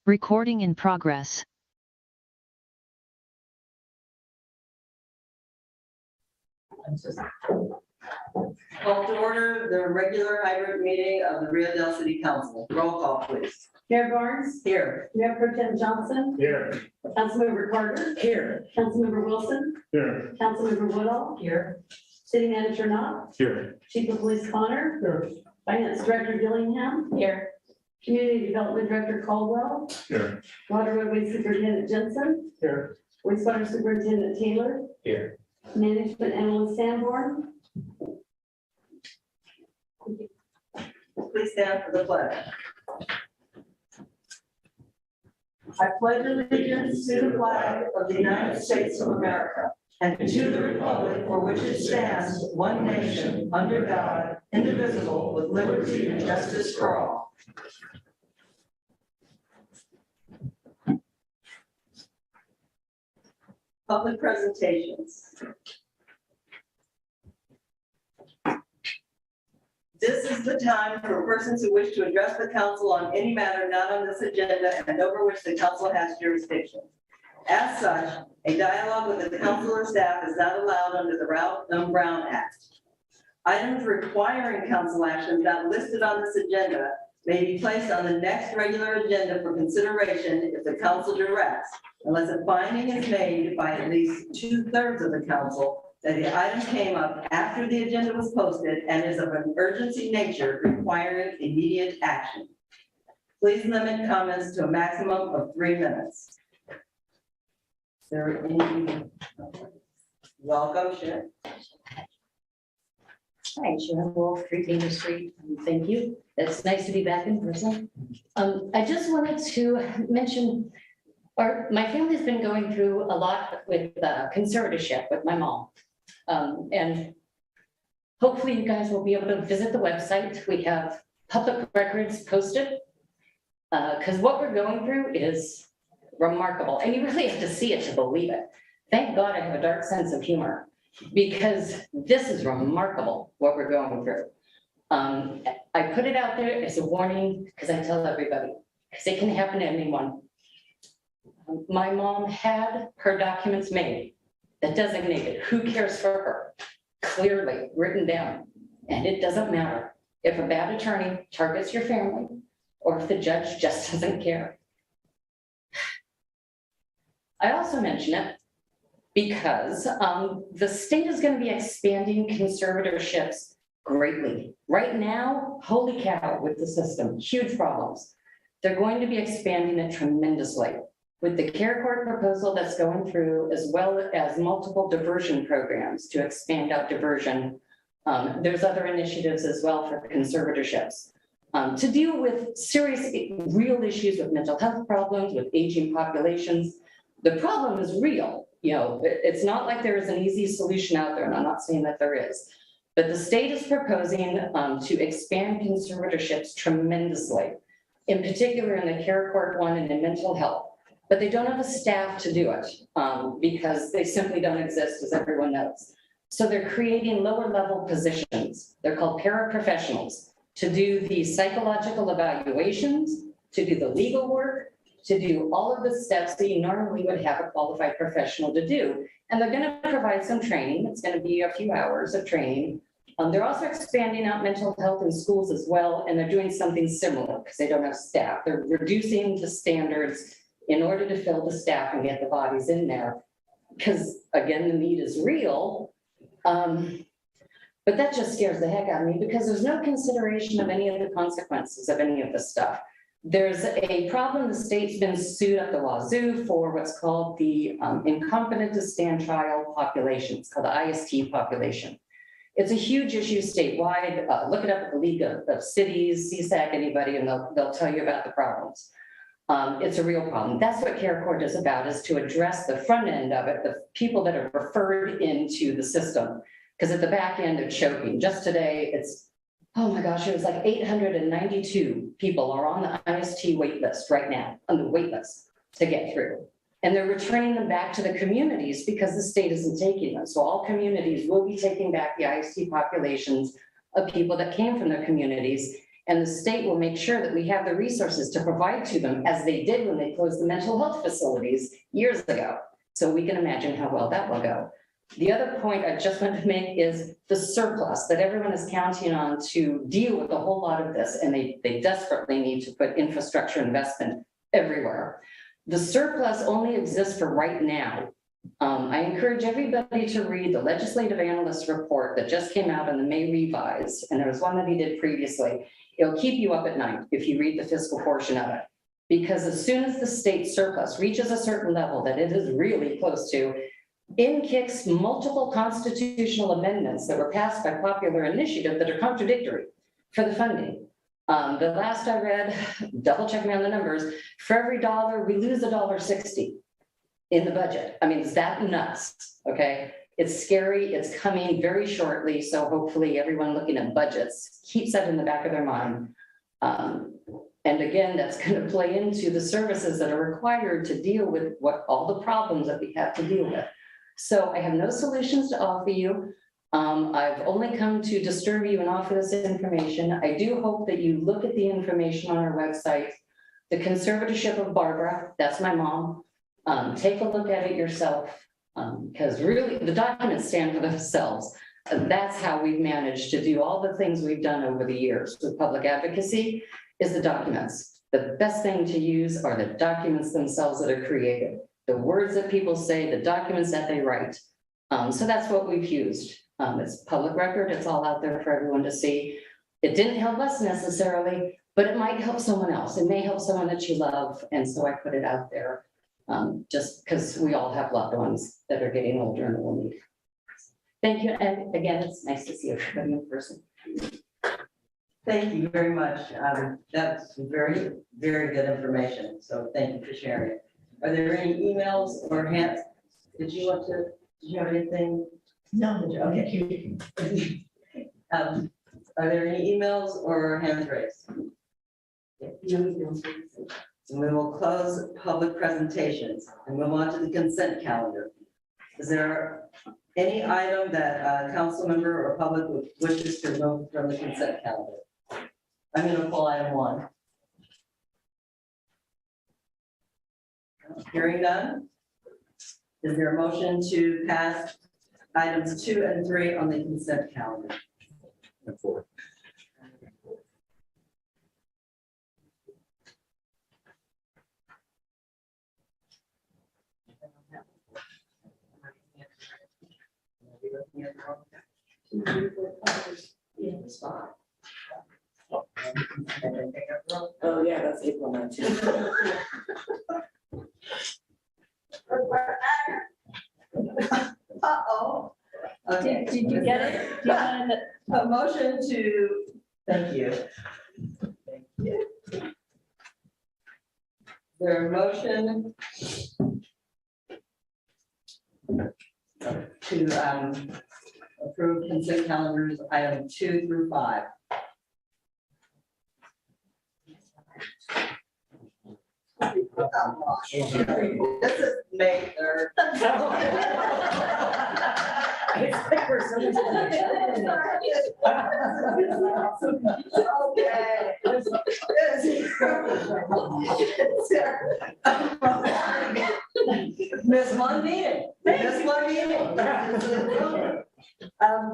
Recording in progress. Call to order the regular hybrid meeting of the Rio Dell City Council. Roll call, please. Mayor Barnes. Here. Mayor Pro Tem Johnson. Here. Councilmember Carter. Here. Councilmember Wilson. Here. Councilmember Woodall. Here. City Manager Knopf. Here. Chief of Police Connor. Here. Finance Director Dillingham. Here. Community Development Director Caldwell. Here. Water Roadway Superintendent Jensen. Here. Wastewater Superintendent Taylor. Here. Management Analyst Sanborn. Please stand for the pledge. I pledge allegiance to the flag of the United States of America and to the republic for which it stands, one nation, under God, indivisible, with liberty and justice for all. Public presentations. This is the time for persons who wish to address the council on any matter not on this agenda and over which the council has jurisdiction. As such, a dialogue with the council or staff is not allowed under the Brown Act. Items requiring council action not listed on this agenda may be placed on the next regular agenda for consideration if the council directs, unless a finding is made by at least 2/3 of the council that the item came up after the agenda was posted and is of an urgency nature requiring immediate action. Please limit comments to a maximum of 3 minutes. Is there any? Welcome, Sharon. Hi, Sharon Wolf, 3 Taylor Street. Thank you. It's nice to be back in person. I just wanted to mention, my family's been going through a lot with conservatorship with my mom. And hopefully you guys will be able to visit the website. We have public records posted. Because what we're going through is remarkable. And you really have to see it to believe it. Thank God I have a dark sense of humor, because this is remarkable what we're going through. I put it out there as a warning because I tell everybody, because it can happen to anyone. My mom had her documents made that designated who cares for her, clearly written down. And it doesn't matter if a bad attorney targets your family or if the judge just doesn't care. I also mention it because the state is going to be expanding conservatorships greatly. Right now, holy cow with the system, huge problems. They're going to be expanding it tremendously with the care court proposal that's going through, as well as multiple diversion programs to expand out diversion. There's other initiatives as well for conservatorships to deal with serious, real issues with mental health problems, with aging populations. The problem is real. You know, it's not like there is an easy solution out there, and I'm not saying that there is. But the state is proposing to expand conservatorships tremendously, in particular in the care court one and in mental health. But they don't have the staff to do it because they simply don't exist, as everyone knows. So they're creating lower level positions. They're called paraprofessionals to do the psychological evaluations, to do the legal work, to do all of the steps that you normally would have a qualified professional to do. And they're going to provide some training. It's going to be a few hours of training. They're also expanding out mental health in schools as well, and they're doing something similar because they don't have staff. They're reducing the standards in order to fill the staff and get the bodies in there. Because again, the need is real. But that just scares the heck out of me because there's no consideration of any of the consequences of any of this stuff. There's a problem. The state's been sued at the wazoo for what's called the incompetent to stand trial population. It's called the IST population. It's a huge issue statewide. Look it up at the League of Cities, CSAC, anybody, and they'll tell you about the problems. It's a real problem. That's what care court is about, is to address the front end of it, the people that are referred into the system. Because at the back end, they're choking. Just today, it's, oh my gosh, it was like 892 people are on the IST wait list right now, on the wait list to get through. And they're returning them back to the communities because the state isn't taking them. So all communities will be taking back the IST populations of people that came from their communities. And the state will make sure that we have the resources to provide to them, as they did when they closed the mental health facilities years ago. So we can imagine how well that will go. The other point I just want to make is the surplus that everyone is counting on to deal with a whole lot of this, and they desperately need to put infrastructure investment everywhere. The surplus only exists for right now. I encourage everybody to read the legislative analyst report that just came out on the May revise, and there was one that he did previously. It'll keep you up at night if you read the fiscal portion of it. Because as soon as the state surplus reaches a certain level that it is really close to, in kicks multiple constitutional amendments that were passed by popular initiative that are contradictory for the funding. The last I read, double check me on the numbers, for every dollar, we lose $1.60 in the budget. I mean, it's that nuts, okay? It's scary, it's coming very shortly, so hopefully everyone looking at budgets keeps that in the back of their mind. And again, that's going to play into the services that are required to deal with all the problems that we have to deal with. So I have no solutions to offer you. I've only come to disturb you and offer this information. I do hope that you look at the information on our website. The conservatorship of Barbara, that's my mom. Take a look at it yourself, because really the documents stand for themselves. That's how we've managed to do all the things we've done over the years with public advocacy, is the documents. The best thing to use are the documents themselves that are created. The words that people say, the documents that they write. So that's what we've used. It's public record, it's all out there for everyone to see. It didn't help us necessarily, but it might help someone else. It may help someone that you love, and so I put it out there. Just because we all have loved ones that are getting older and will need. Thank you, and again, it's nice to see everybody in person. Thank you very much. That's very, very good information. So thank you for sharing it. Are there any emails or hands? Did you have anything? No. Okay. Are there any emails or hands raised? And we will close public presentations and move on to the consent calendar. Is there any item that a council member or public wishes to remove from the consent calendar? I'm going to pull item 1. Hearing none. Is there a motion to pass items 2 and 3 on the consent calendar? And 4. Oh, yeah, that's April 19th. Uh-oh. Okay. Did you get it? Do you want it? A motion to, thank you. Thank you. Is there a motion to approve consent calendars item 2 through 5? This is May 3rd. Miss one meeting.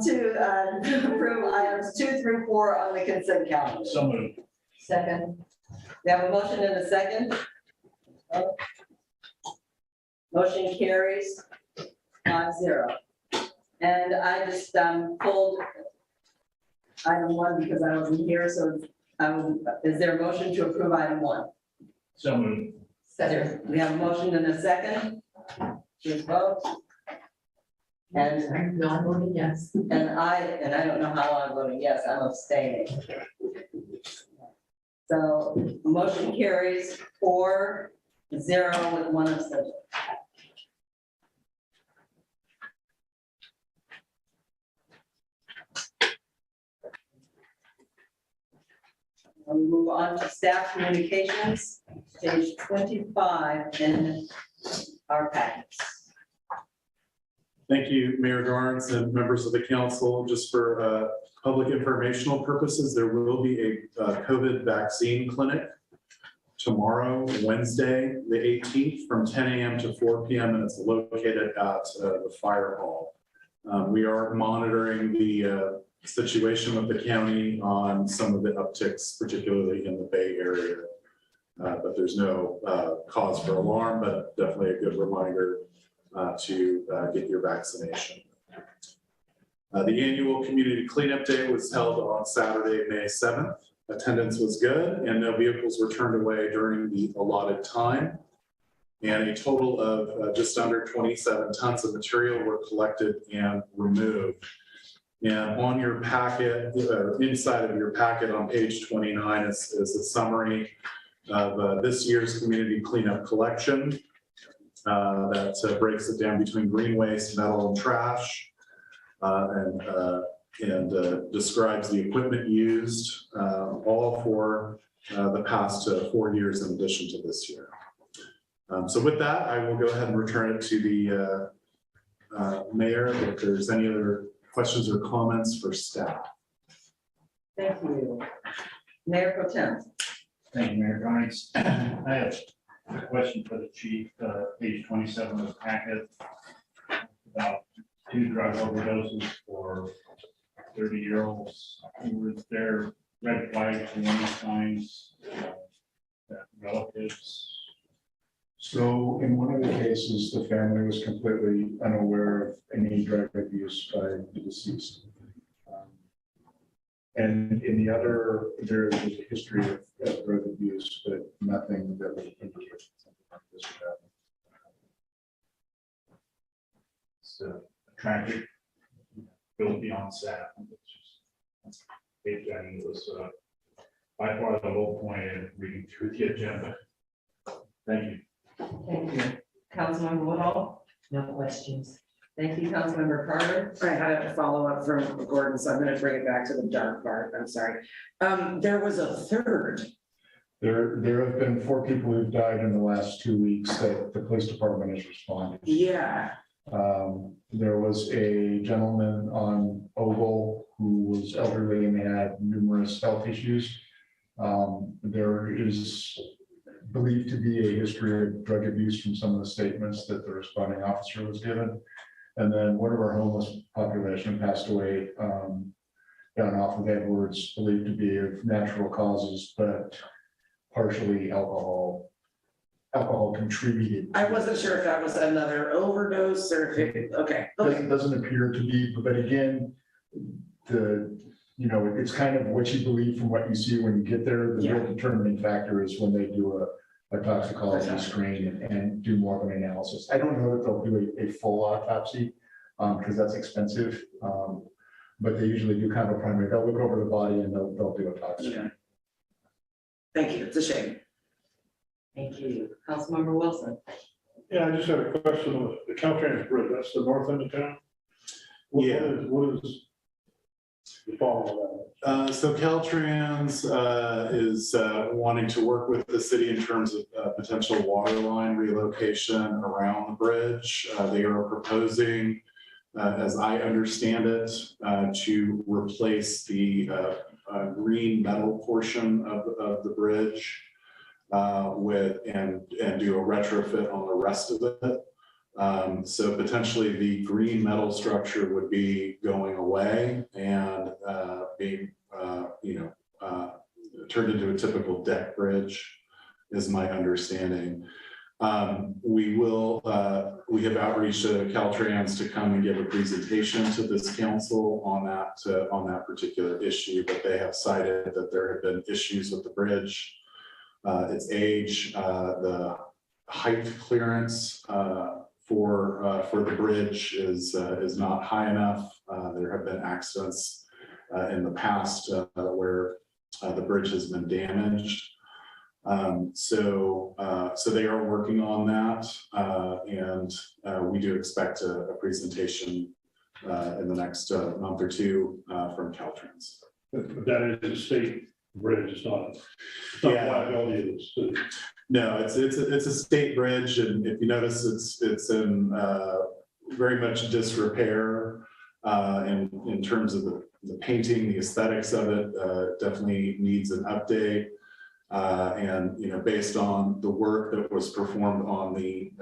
To approve items 2 through 4 on the consent calendar. So moved. Second. We have a motion and a second. Motion carries 5-0. And I just pulled item 1 because I wasn't here, so is there a motion to approve item 1? So moved. Second. We have a motion and a second. Please vote. And I'm voting yes. And I don't know how I'm voting yes, I'm abstaining. So motion carries 4-0 with 1 abstention. We'll move on to staff communications, page 25 in our packets. Thank you, Mayor Garnes and members of the council. Just for public informational purposes, there will be a COVID vaccine clinic tomorrow, Wednesday, the 18th, from 10 a.m. to 4 p.m. and it's located at the fire hall. We are monitoring the situation with the county on some of the upticks, particularly in the Bay Area. But there's no cause for alarm, but definitely a good reminder to get your vaccination. The annual community cleanup day was held on Saturday, May 7th. Attendance was good and no vehicles were turned away during the allotted time. And a total of just under 27 tons of material were collected and removed. And on your packet, inside of your packet on page 29 is a summary of this year's community cleanup collection that breaks it down between green waste, metal, and trash, and describes the equipment used, all for the past 4 years in addition to this year. So with that, I will go ahead and return it to the mayor if there's any other questions or comments for staff. Thank you. Mayor Pro Tem. Thank you, Mayor Garnes. I have a question for the chief, page 27 of the packet, about 2 drug overdoses for 30-year-olds. Was there red flags, warning signs, that relatives? So in one of the cases, the family was completely unaware of any drug abuse by the deceased. And in the other, there was a history of drug abuse, but nothing that was indicated something like this would happen. It's a tragic, goes beyond sad. It was by far the low point in reading through the agenda. Thank you. Thank you. Councilmember Woodall. No questions. Thank you, Councilmember Carter. I had a follow-up from Gordon, so I'm gonna bring it back to the dark part, I'm sorry. There was a third. There have been 4 people who've died in the last 2 weeks that the police department has responded. Yeah, There was a gentleman on Ogle who was elderly and had numerous health issues. There is believed to be a history of drug abuse from some of the statements that the responding officer was given. And then one of our homeless population passed away down off of Edwards, believed to be of natural causes, but partially alcohol contributed. I wasn't sure if that was another overdose or if it, okay. Doesn't appear to be, but again, it's kind of what you believe from what you see when you get there. The real determining factor is when they do a toxicology screen and do more of an analysis. I don't know that they'll do a full autopsy because that's expensive, but they usually do kind of a primary. They'll look over the body and they'll do a tox screen. Thank you, it's a shame. Thank you. Councilmember Wilson. Yeah, I just had a question on the Caltrans Bridge. That's the north end of town. What is the follow of So Caltrans is wanting to work with the city in terms of potential water line relocation around the bridge. They are proposing, as I understand it, to replace the green metal portion of the bridge and do a retrofit on the rest of it. So potentially the green metal structure would be going away and being, turned into a typical deck bridge, is my understanding. We have outreach to Caltrans to come and give a presentation to this council on that particular issue, but they have cited that there have been issues with the bridge, its age, the height clearance for the bridge is not high enough. There have been accidents in the past where the bridge has been damaged. So they are working on that, and we do expect a presentation in the next month or two from Caltrans. that? That is a state bridge. It's not Yeah. liability of the city. No, it's a state bridge, and if you notice, it's in very much disrepair. And in terms of the painting, the aesthetics of it, definitely needs an update. And, you know, based on the work that was performed on the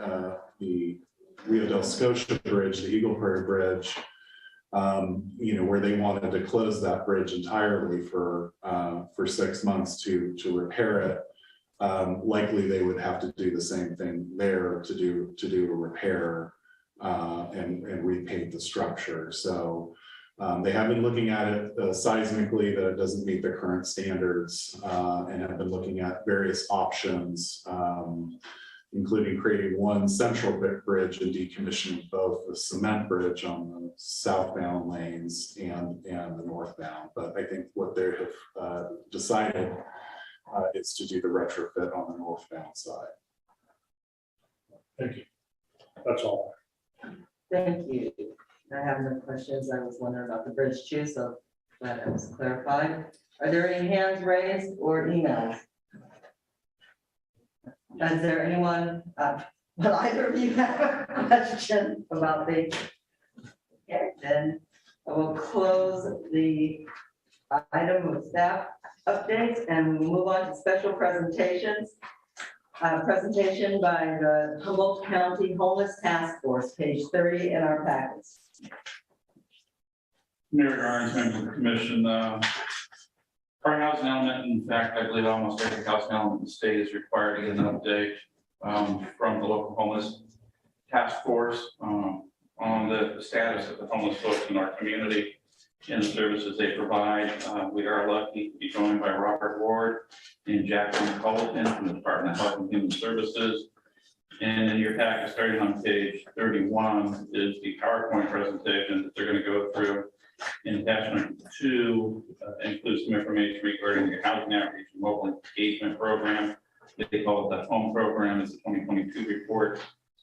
Rio Dell Bridge, the Eagle Prairie Bridge, you know, where they wanted to close that bridge entirely for 6 months to repair it. Likely they would have to do the same thing there to do a repair and repaint the structure. So they have been looking at it seismically that it doesn't meet the current standards, and have been looking at various options, including creating one central bridge and decommissioning both the cement bridge on the southbound lanes and the northbound. But I think what they have decided is to do the retrofit on the northbound side. Thank you. That's all. Thank you. I have no questions. I was wondering about the bridge too, so glad that was clarified. Are there any hands raised or emails? Is there anyone, will either of you have a question about the, okay, then I will close the item of staff updates and we'll move on to special presentations. Presentation by the Humboldt County Homeless Task Force, page 30 in our packets. Mayor Garnes, members of the commission, our housing element, in fact, I believe almost every housing element in the state is required to get an update from the local homeless task force on the status of the homeless folks in our community and the services they provide. We are lucky to be joined by Robert Ward and Jacqueline Culleton from the Department of Health and Human Services. And in your packet, starting on page 31, is the PowerPoint presentation that they're going to go through. In attachment 2 includes some information regarding the housing outreach and mobile engagement program. They call it the HOME program. It's a 2022 report.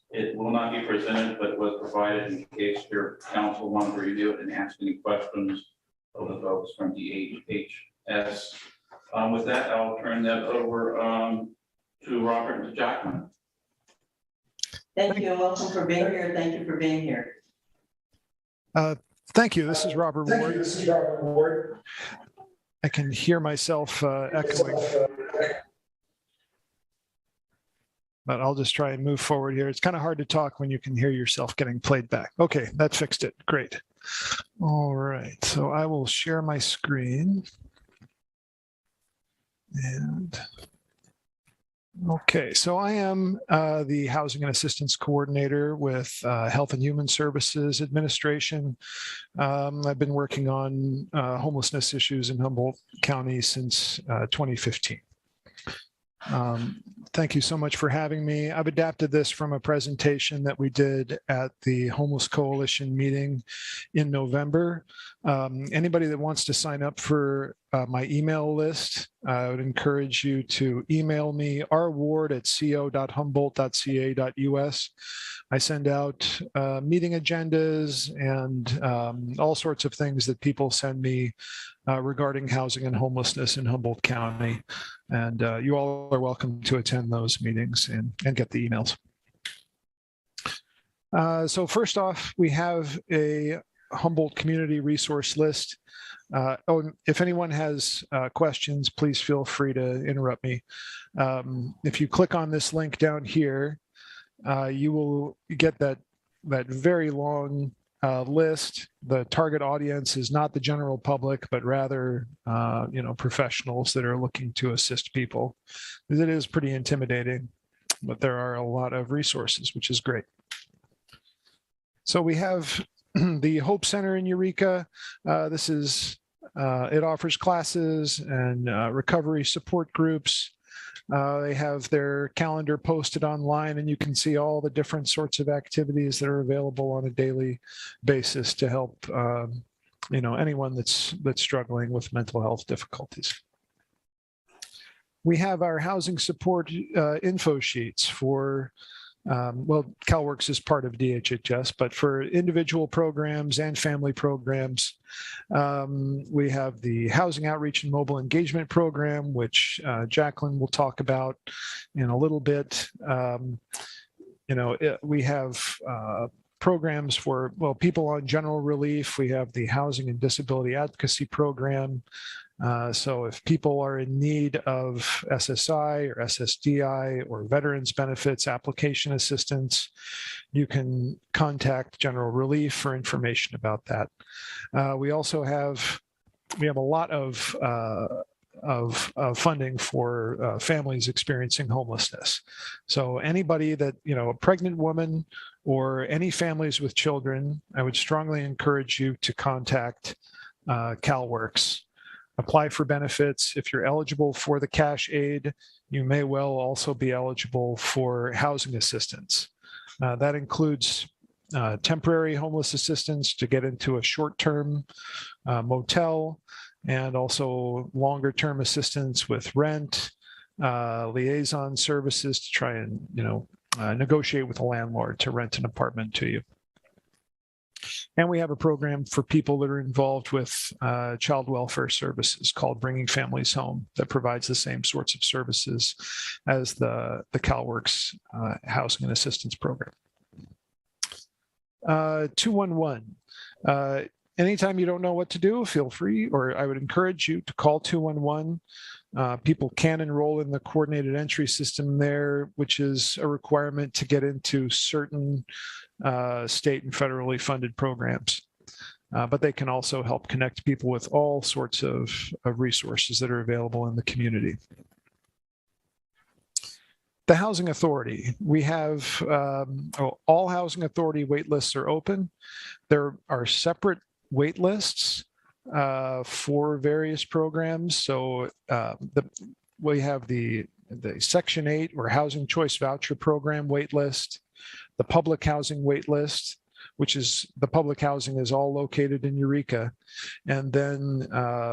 It will not be presented, but it was provided in case your council wanted to review it and ask any questions of the folks from the HHS. With that, I'll turn that over to Robert and to Jacqueline. Thank you and welcome for being here. Thank you for being here. Thank you. This is Robert Ward. I can hear myself echoing. But I'll just try and move forward here. It's kind of hard to talk when you can hear yourself getting played back. Okay, that fixed it. Great. All right, so I will share my screen. And okay, so I am the Housing and Assistance Coordinator with Health and Human Services Administration. I've been working on homelessness issues in Humboldt County since 2015. Thank you so much for having me. I've adapted this from a presentation that we did at the Homeless Coalition meeting in November. Anybody that wants to sign up for my email list, I would encourage you to email me rward@co.humboldt.ca.us. I send out meeting agendas and all sorts of things that people send me regarding housing and homelessness in Humboldt County. And you all are welcome to attend those meetings and get the emails. So first off, we have a Humboldt community resource list. If anyone has questions, please feel free to interrupt me. If you click on this link down here, you will get that very long list. The target audience is not the general public, but rather, professionals that are looking to assist people. It is pretty intimidating, but there are a lot of resources, which is great. So we have the Hope Center in Eureka. It offers classes and recovery support groups. They have their calendar posted online, and you can see all the different sorts of activities that are available on a daily basis to help anyone that's struggling with mental health difficulties. We have our housing support info sheets for CalWorks is part of DHHS, but for individual programs and family programs, we have the Housing Outreach and Mobile Engagement Program, which Jacqueline will talk about in a little bit. We have programs for, well, people on general relief. We have the Housing and Disability Advocacy Program. So if people are in need of SSI or SSDI or veterans benefits application assistance, you can contact General Relief for information about that. We also have a lot of funding for families experiencing homelessness. So anybody that, a pregnant woman or any families with children, I would strongly encourage you to contact CalWORKS. Apply for benefits. If you're eligible for the cash aid, you may well also be eligible for housing assistance. That includes temporary homeless assistance to get into a short-term motel, and also longer-term assistance with rent, liaison services to try and, negotiate with a landlord to rent an apartment to you. And we have a program for people that are involved with child welfare services called Bringing Families Home that provides the same sorts of services as the CalWORKS Housing and Assistance Program. 211. Anytime you don't know what to do, feel free, or I would encourage you to call 211. People can enroll in the coordinated entry system there, which is a requirement to get into certain state and federally funded programs. But they can also help connect people with all sorts of resources that are available in the community. The Housing Authority. We have all Housing Authority wait lists are open. There are separate wait lists for various programs. So we have the Section 8 or Housing Choice Voucher Program wait list, the Public Housing wait list, which is the public housing is all located in Eureka, and then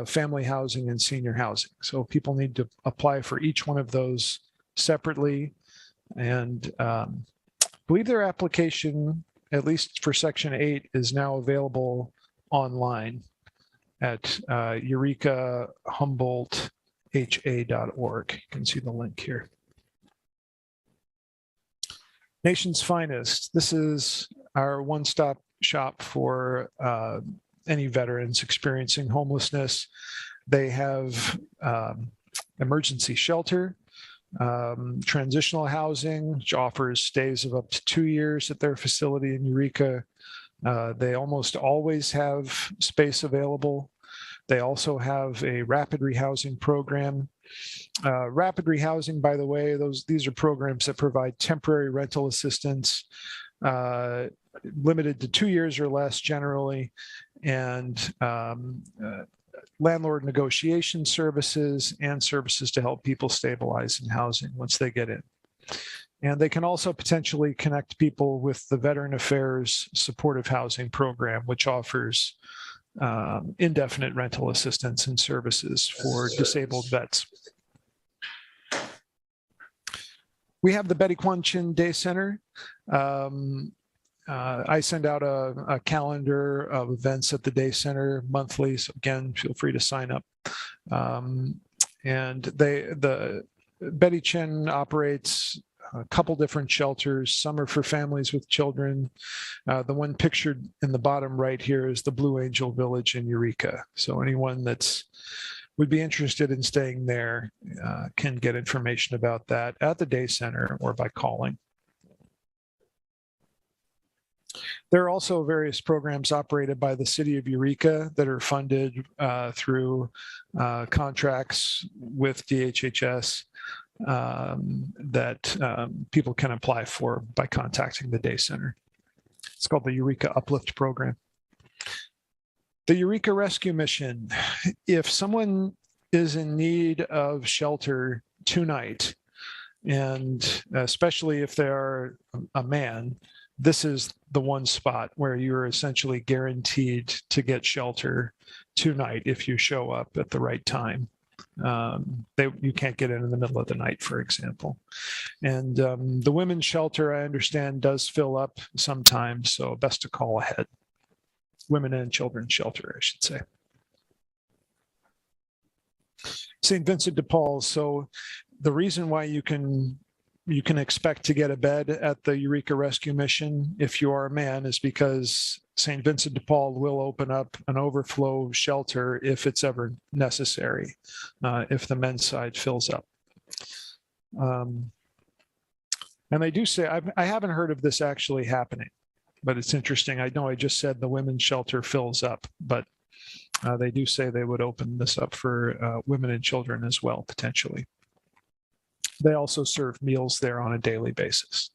family housing and senior housing. So people need to apply for each one of those separately, and I believe their application, at least for Section 8, is now available online at Eureka Humboldt HA.org. You can see the link here. Nation's Finest. This is our one-stop shop for any veterans experiencing homelessness. They have emergency shelter, transitional housing, which offers stays of up to 2 years at their facility in Eureka. They almost always have space available. They also have a rapid rehousing program. Rapid rehousing, by the way, these are programs that provide temporary rental assistance, limited to 2 years or less generally, and landlord negotiation services and services to help people stabilize in housing once they get in. And they can also potentially connect people with the Veteran Affairs Supportive Housing Program, which offers indefinite rental assistance and services for disabled vets. We have the Betty Quan Chin Day Center. I send out a calendar of events at the Day Center monthly. So again, feel free to sign up. And the Betty Chin operates a couple different shelters. Some are for families with children. The one pictured in the bottom right here is the Blue Angel Village in Eureka. So anyone would be interested in staying there can get information about that at the Day Center or by calling. There are also various programs operated by the city of Eureka that are funded through contracts with DHHS that people can apply for by contacting the Day Center. It's called the Eureka Uplift Program. The Eureka Rescue Mission. If someone is in need of shelter tonight, and especially if they are a man, this is the one spot where you're essentially guaranteed to get shelter tonight if you show up at the right time. You can't get in the middle of the night, for example. And the women's shelter, I understand, does fill up sometimes, so best to call ahead. Women and children's shelter, I should say. St. Vincent de Paul. So the reason why you can you can expect to get a bed at the Eureka Rescue Mission if you are a man is because St. Vincent de Paul will open up an overflow shelter if it's ever necessary, if the men's side fills up. And they do say, I haven't heard of this actually happening, but it's interesting. I know I just said the women's shelter fills up, but they do say they would open this up for women and children as well, potentially. They also serve meals there on a daily basis.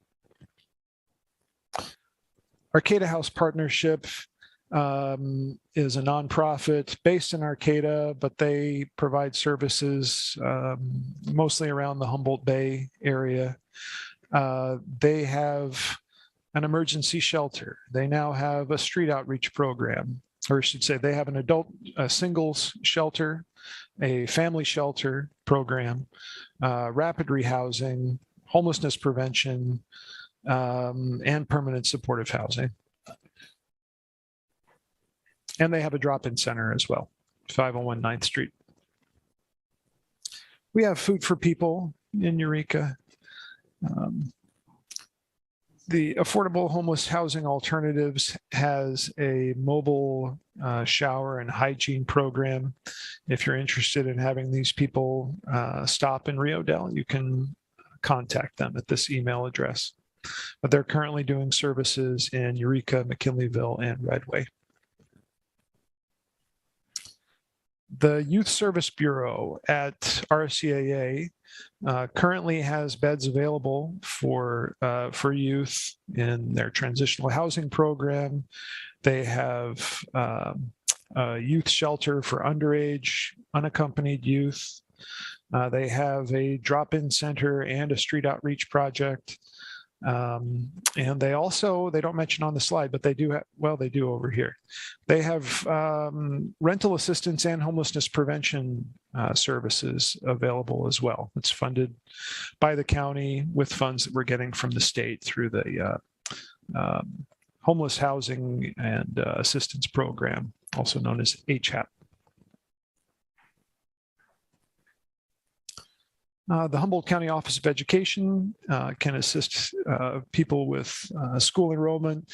Arcata House Partnership is a nonprofit based in Arcata, but they provide services mostly around the Humboldt Bay area. They have an emergency shelter. They now have a street outreach program, or I should say they have an adult singles shelter, a family shelter program, rapid rehousing, homelessness prevention, and permanent supportive housing. And they have a drop-in center as well, 501 9th Street. We have Food for People in Eureka. The Affordable Homeless Housing Alternatives has a mobile shower and hygiene program. If you're interested in having these people stop in Rio Dell, you can contact them at this email address. But they're currently doing services in Eureka, McKinleyville, and Redway. The Youth Service Bureau at RCAA currently has beds available for youth in their transitional housing program. They have a youth shelter for underage, unaccompanied youth. They have a drop-in center and a street outreach project. And they also, they don't mention on the slide, but they do have, well, they do over here. They have rental assistance and homelessness prevention services available as well. It's funded by the county with funds that we're getting from the state through the Homeless Housing and Assistance Program, also known as HHAP. The Humboldt County Office of Education can assist people with school enrollment.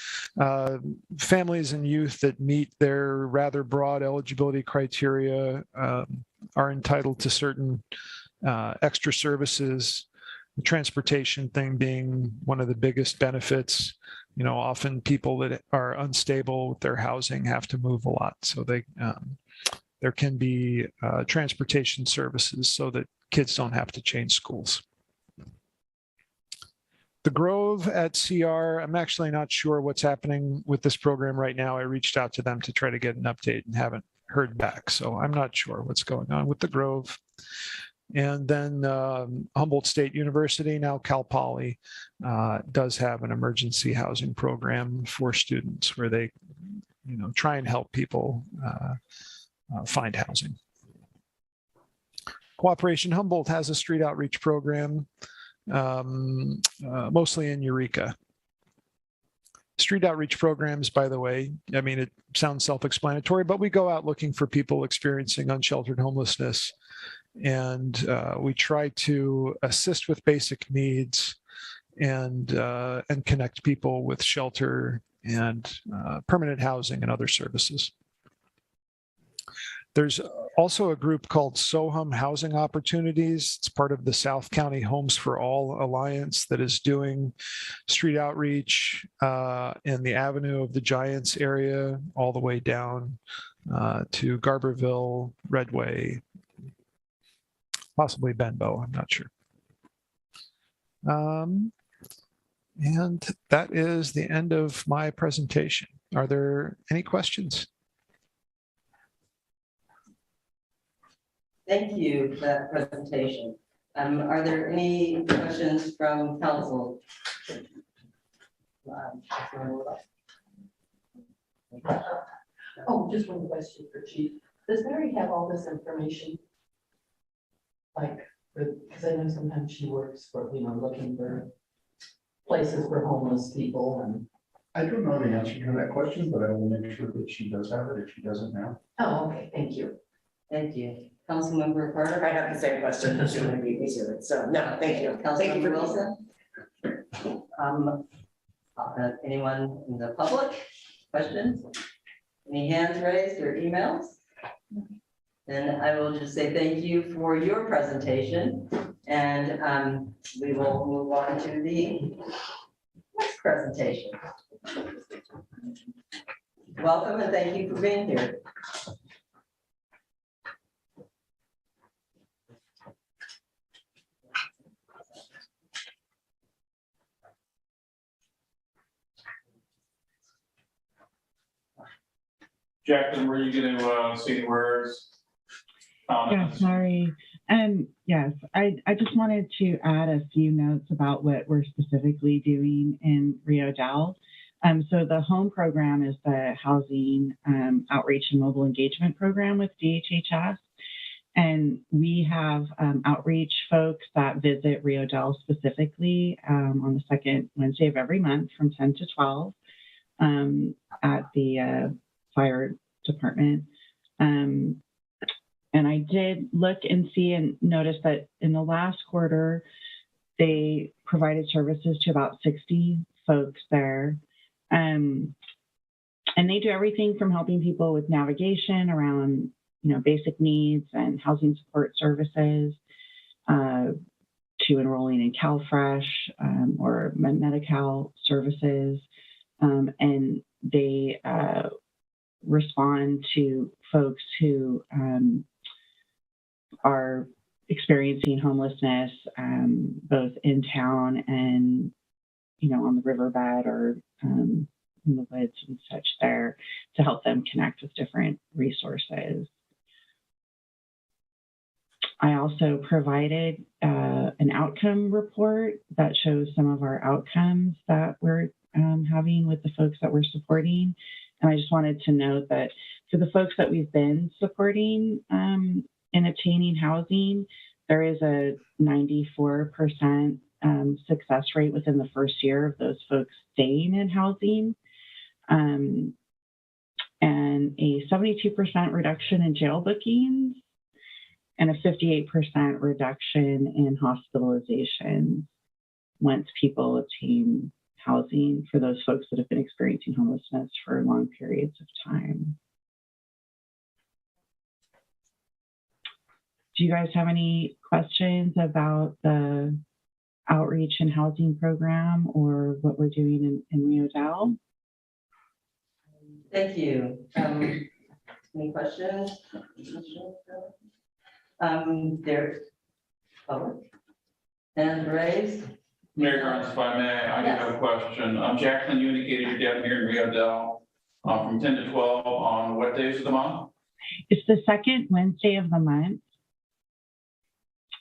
Families and youth that meet their rather broad eligibility criteria are entitled to certain extra services, the transportation thing being one of the biggest benefits. You know, often people that are unstable with their housing have to move a lot. So there can be transportation services so that kids don't have to change schools. The Grove at CR, I'm actually not sure what's happening with this program right now. I reached out to them to try to get an update and haven't heard back. So I'm not sure what's going on with the Grove. And then Humboldt State University, now Cal Poly, does have an emergency housing program for students where they, you know, try and help people find housing. Cooperation Humboldt has a street outreach program, mostly in Eureka. Street outreach programs, by the way, I mean, it sounds self-explanatory, but we go out looking for people experiencing unsheltered homelessness, and we try to assist with basic needs and connect people with shelter and permanent housing and other services. There's also a group called Sohom Housing Opportunities. It's part of the South County Homes for All Alliance that is doing street outreach in the Avenue of the Giants area, all the way down to Garberville, Redway, possibly Benbow, I'm not sure. And that is the end of my presentation. Are there any questions? Thank you for that presentation. Are there any questions from council? Oh, just one question for Chief. Does Mary have all this information? Like, because I know sometimes she works for, you know, looking for places for homeless people and. I don't know the answer to that question, but I will make sure that she does have it if she doesn't now. Oh, okay, thank you. Thank you. Councilmember Carter? I have the same question, it's going to be easier, so no, thank you. Thank you Councilmember for Wilson? Anyone in the public? Questions? Any hands raised or emails? Then I will just say thank you for your presentation, and we will move on to the next presentation. Welcome and thank you for being here. Jacqueline, were you going to say any words? Yeah, sorry. Yes, I just wanted to add a few notes about what we're specifically doing in Rio Dell. So the HOME program is the Housing Outreach and Mobile Engagement Program with DHHS. And we have outreach folks that visit Rio Dell specifically on the second Wednesday of every month from 10 to 12 at the fire department. And I did look and see and notice that in the last quarter, they provided services to about 60 folks there. And they do everything from helping people with navigation around, basic needs and housing support services, to enrolling in CalFresh or Medi-Cal services. And they respond to folks who are experiencing homelessness, both in town and, on the riverbed or in the woods and such there, to help them connect with different resources. I also provided an outcome report that shows some of our outcomes that we're having with the folks that we're supporting. And I just wanted to note that for the folks that we've been supporting in obtaining housing, there is a 94% success rate within the first year of those folks staying in housing, and a 72% reduction in jail bookings, and a 58% reduction in hospitalizations once people obtain housing for those folks that have been experiencing homelessness for long periods of time. Do you guys have any questions about the outreach and housing program or what we're doing in Rio Dell? Thank you. Any questions? There's public hand raised. Mayor Garnes, if I may, I do have a question. Jacqueline, you indicated you're down here in Rio Dell from 10 to 12 on what days of the month? It's the second Wednesday of the month.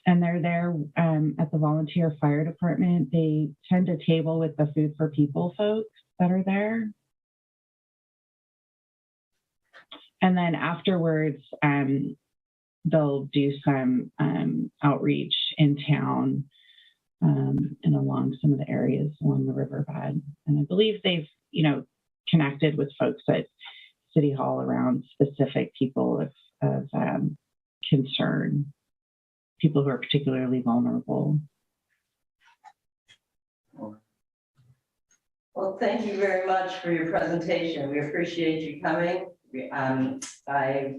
And they're there at the volunteer fire department. They tend to table with the Food for People folks that are there. And then afterwards, they'll do some outreach in town and along some of the areas along the riverbed. And I believe they've, connected with folks at City Hall around specific people of concern, people who are particularly vulnerable. Well, thank you very much for your presentation. We appreciate you coming. I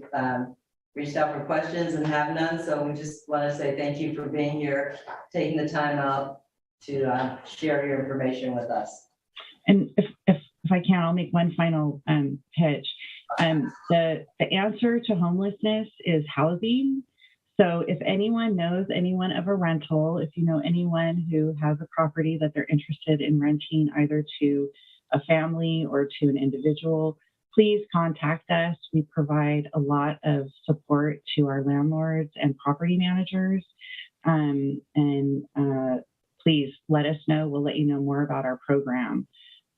reached out for questions and have none, so we just want to say thank you for being here, taking the time out to share your information with us. And if I can, I'll make one final pitch. The answer to homelessness is housing. So if anyone knows anyone of a rental, if you know anyone who has a property that they're interested in renting either to a family or to an individual, please contact us. We provide a lot of support to our landlords and property managers. Please let us know. We'll let you know more about our program.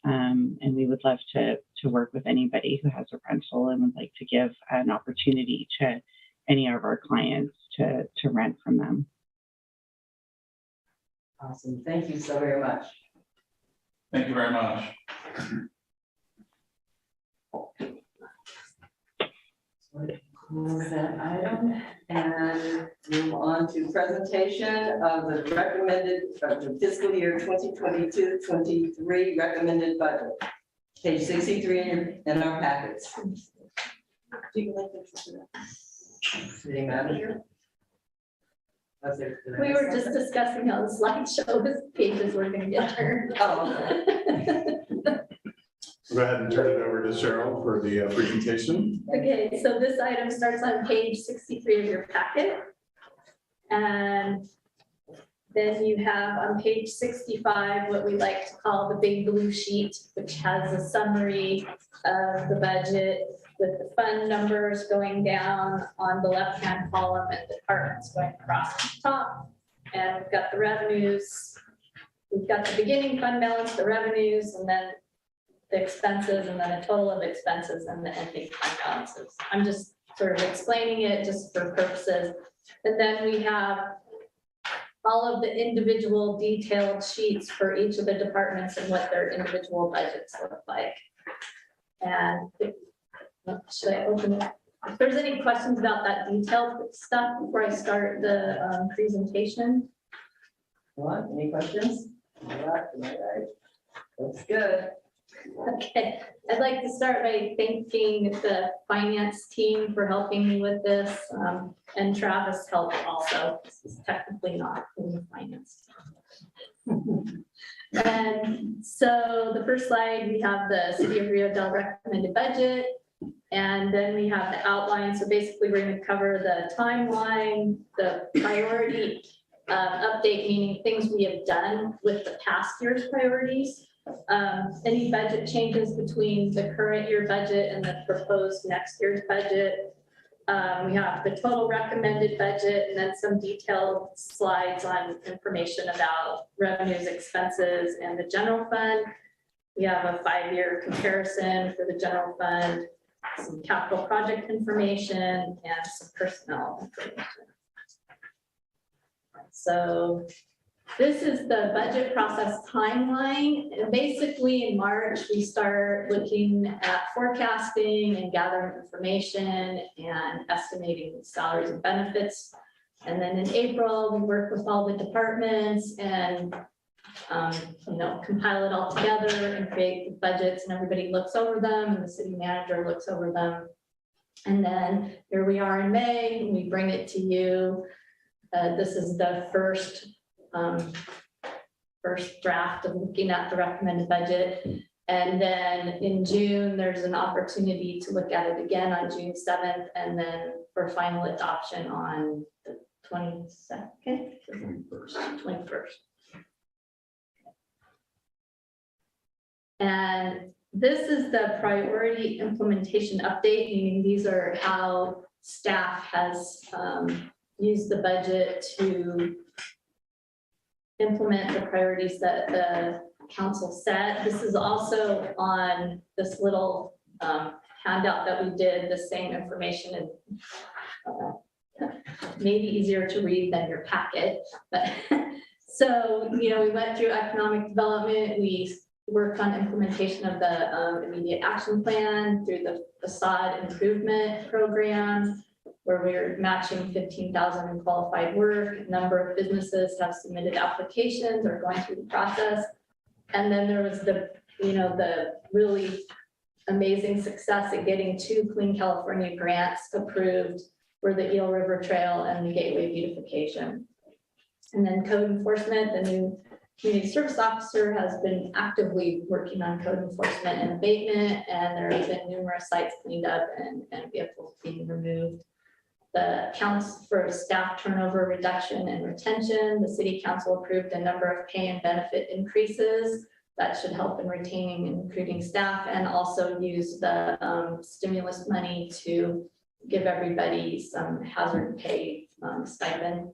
And we would love to work with anybody who has a rental and would like to give an opportunity to any of our clients to rent from them. Awesome. Thank you so very much. Thank you very much. Close that item and move on to presentation of the the fiscal year 2022-23 recommended budget. Page 63 in our packets. Do you like this? City manager? We were just discussing how the slideshow pages were gonna get turned. Oh, okay. Go ahead and turn it over to Cheryl for the presentation. Okay, so this item starts on page 63 of your packet. And then you have on page 65, what we like to call the big blue sheet, which has a summary of the budget with the fund numbers going down on the left-hand column and departments going across the top. And we've got the revenues. We've got the beginning fund balance, the revenues, and then the expenses, and then a total of expenses and the ending fund balances. I'm just sort of explaining it just for purposes. And then we have all of the individual detailed sheets for each of the departments and what their individual budgets look like. And should I open it? If there's any questions about that detailed stuff before I start the presentation. What? Any questions? All right. Looks good. Okay, I'd like to start by thanking the finance team for helping me with this, and Travis helped also. This is technically not in the finance. And so the first slide, we have the City of Rio Dell recommended budget, and then we have the outline. So basically, we're going to cover the timeline, the priority update, meaning things we have done with the past year's priorities. Any budget changes between the current year budget and the proposed next year's budget. We have the total recommended budget and then some detailed slides on information about revenues, expenses, and the general fund. We have a 5-year comparison for the general fund, some capital project information, and some personnel information. So this is the budget process timeline. And basically in March, we start looking at forecasting and gathering information and estimating salaries and benefits. And then in April, we work with all the departments and compile it all together and create the budgets, and everybody looks over them and the city manager looks over them. And then here we are in May, and we bring it to you. This is the first draft of looking at the recommended budget. And then in June, there's an opportunity to look at it again on June 7th, and then for final adoption on the 22nd, 21st. And this is the priority implementation update, meaning these are how staff has used the budget to implement the priorities that the council set. This is also on this little handout that we did, the same information, and maybe easier to read than your packet. But so, we went through economic development. We worked on implementation of the immediate action plan through the facade improvement program, where we're matching 15,000 in qualified work. A number of businesses have submitted applications or going through the process. And then there was the really amazing success at getting 2 Clean California grants approved for the Eel River Trail and the Gateway beautification. And then code enforcement, the new community service officer has been actively working on code enforcement and abatement, and there have been numerous sites cleaned up and vehicles being removed. The counts for staff turnover reduction and retention, the city council approved a number of pay and benefit increases that should help in retaining and recruiting staff, and also use the stimulus money to give everybody some hazard pay stipend.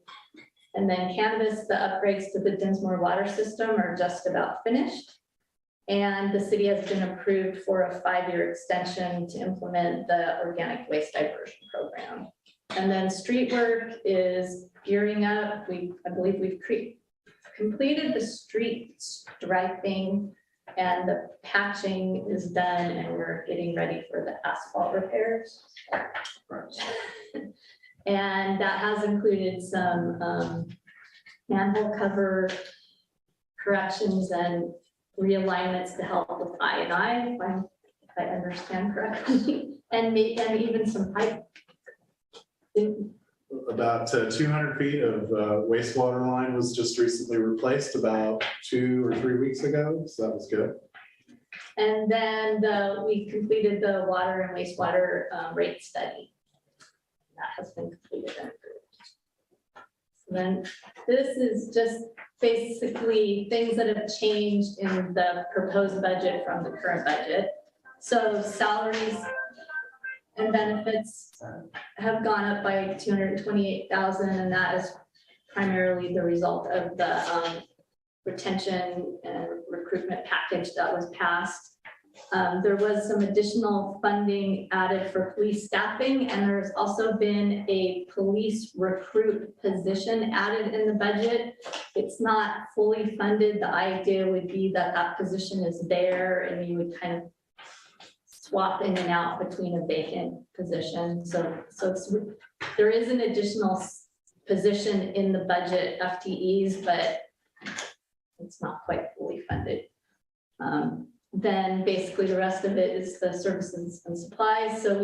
And then Canvas, the upgrades to the Dinsmore water system are just about finished. And the city has been approved for a 5-year extension to implement the organic waste diversion program. And then street work is gearing up. I believe we've completed the street striping, and the patching is done, and we're getting ready for the asphalt repairs. And that has included some manhole cover corrections and realignments to help with I&I, if I understand correctly, and even some pipe. About 200 feet of wastewater line was just recently replaced about 2 or 3 weeks ago, so that was good. And then we completed the water and wastewater rate study. That has been completed and approved. So then this is just basically things that have changed in the proposed budget from the current budget. So salaries and benefits have gone up by 228,000, and that is primarily the result of the retention and recruitment package that was passed. There was some additional funding added for police staffing, and there's also been a police recruit position added in the budget. It's not fully funded. The idea would be that that position is there and you would kind of swap in and out between a vacant position. So there is an additional position in the budget FTEs, but it's not quite fully funded. Then basically the rest of it is the services and supplies. So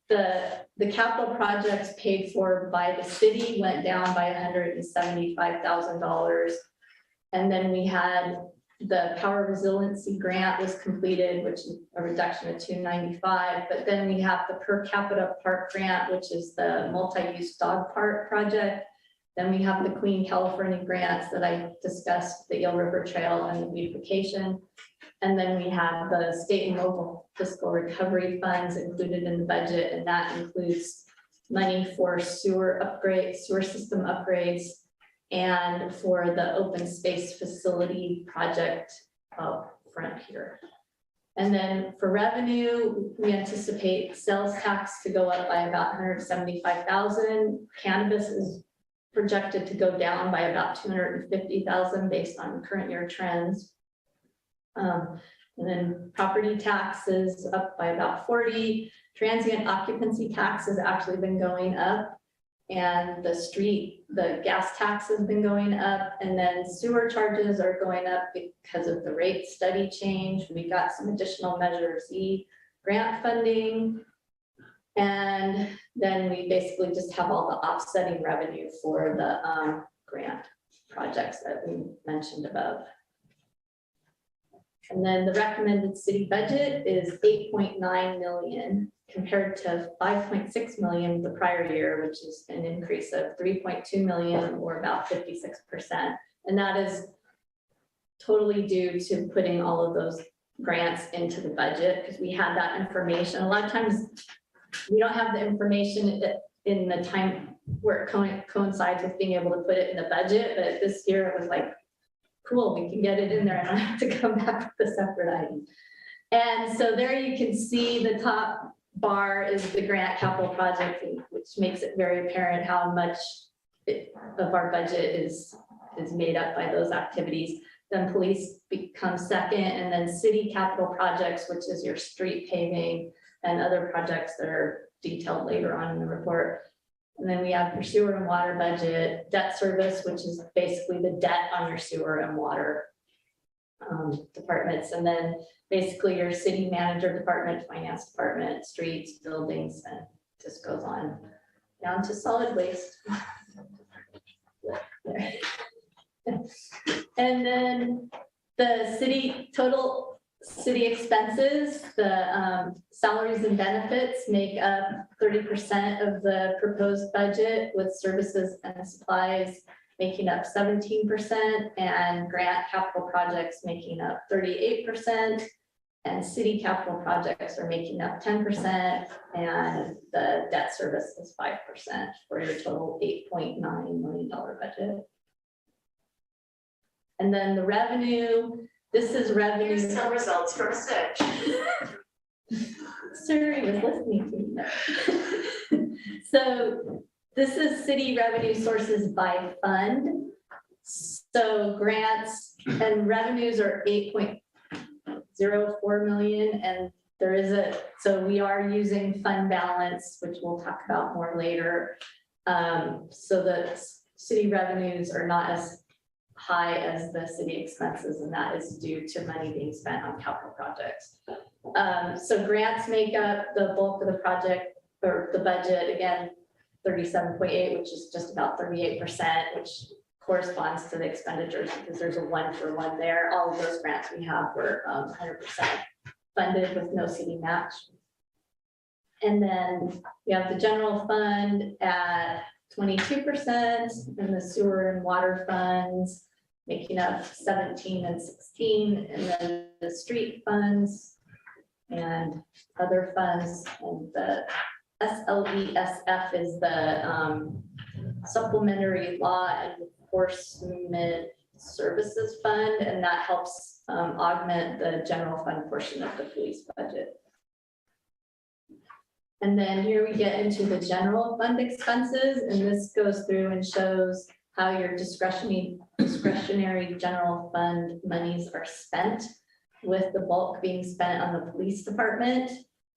the capital projects paid for by the city went down by $175,000. And then we had the power resiliency grant was completed, which is a reduction of $295. But then we have the per capita park grant, which is the multi-use dog park project. Then we have the Queen California grants that I discussed, the Eel River Trail and the beautification. And then we have the state and local fiscal recovery funds included in the budget, and that includes money for sewer upgrades, sewer system upgrades, and for the open space facility project up front here. And then for revenue, we anticipate sales tax to go up by about 175,000. Cannabis is projected to go down by about 250,000 based on current year trends. And then property taxes up by about 40. Transient occupancy tax has actually been going up, and the gas tax has been going up, and then sewer charges are going up because of the rate study change. We got some additional Measure Z grant funding. And then we basically just have all the offsetting revenue for the grant projects that we mentioned above. And then the recommended city budget is 8.9 million compared to 5.6 million the prior year, which is an increase of 3.2 million or about 56%. And that is totally due to putting all of those grants into the budget because we had that information. A lot of times we don't have the information in the time where it coincides with being able to put it in the budget, but this year it was like, cool, we can get it in there and I don't have to come back with a separate item. And so there you can see the top bar is the grant capital project, which makes it very apparent how much of our budget is made up by those activities. Then police becomes second, and then city capital projects, which is your street paving and other projects that are detailed later on in the report. And then we have your sewer and water budget, debt service, which is basically the debt on your sewer and water departments. And then basically your city manager department, finance department, streets, buildings, and just goes on down to solid waste. And then the city total city expenses, the salaries and benefits make up 30% of the proposed budget, with services and supplies making up 17%, and grant capital projects making up 38%, and city capital projects are making up 10%, and the debt service is 5% for your total $8.9 million budget. And then the revenue, this is revenue. Here's some results from search. Siri was listening to me. So this is city revenue sources by fund. So grants and revenues are 8.04 million, and there is so we are using fund balance, which we'll talk about more later. So the city revenues are not as high as the city expenses, and that is due to money being spent on capital projects. So grants make up the bulk of the project or the budget, again, 37.8, which is just about 38%, which corresponds to the expenditures because there's a 1-for-1 there. All of those grants we have were 100% funded with no city match. And then we have the general fund at 22%, and the sewer and water funds making up 17 and 16, and then the street funds and other funds, and the SLESF is the supplementary law enforcement services fund, and that helps augment the general fund portion of the police budget. And then here we get into the general fund expenses, and this goes through and shows how your discretionary general fund monies are spent, with the bulk being spent on the police department.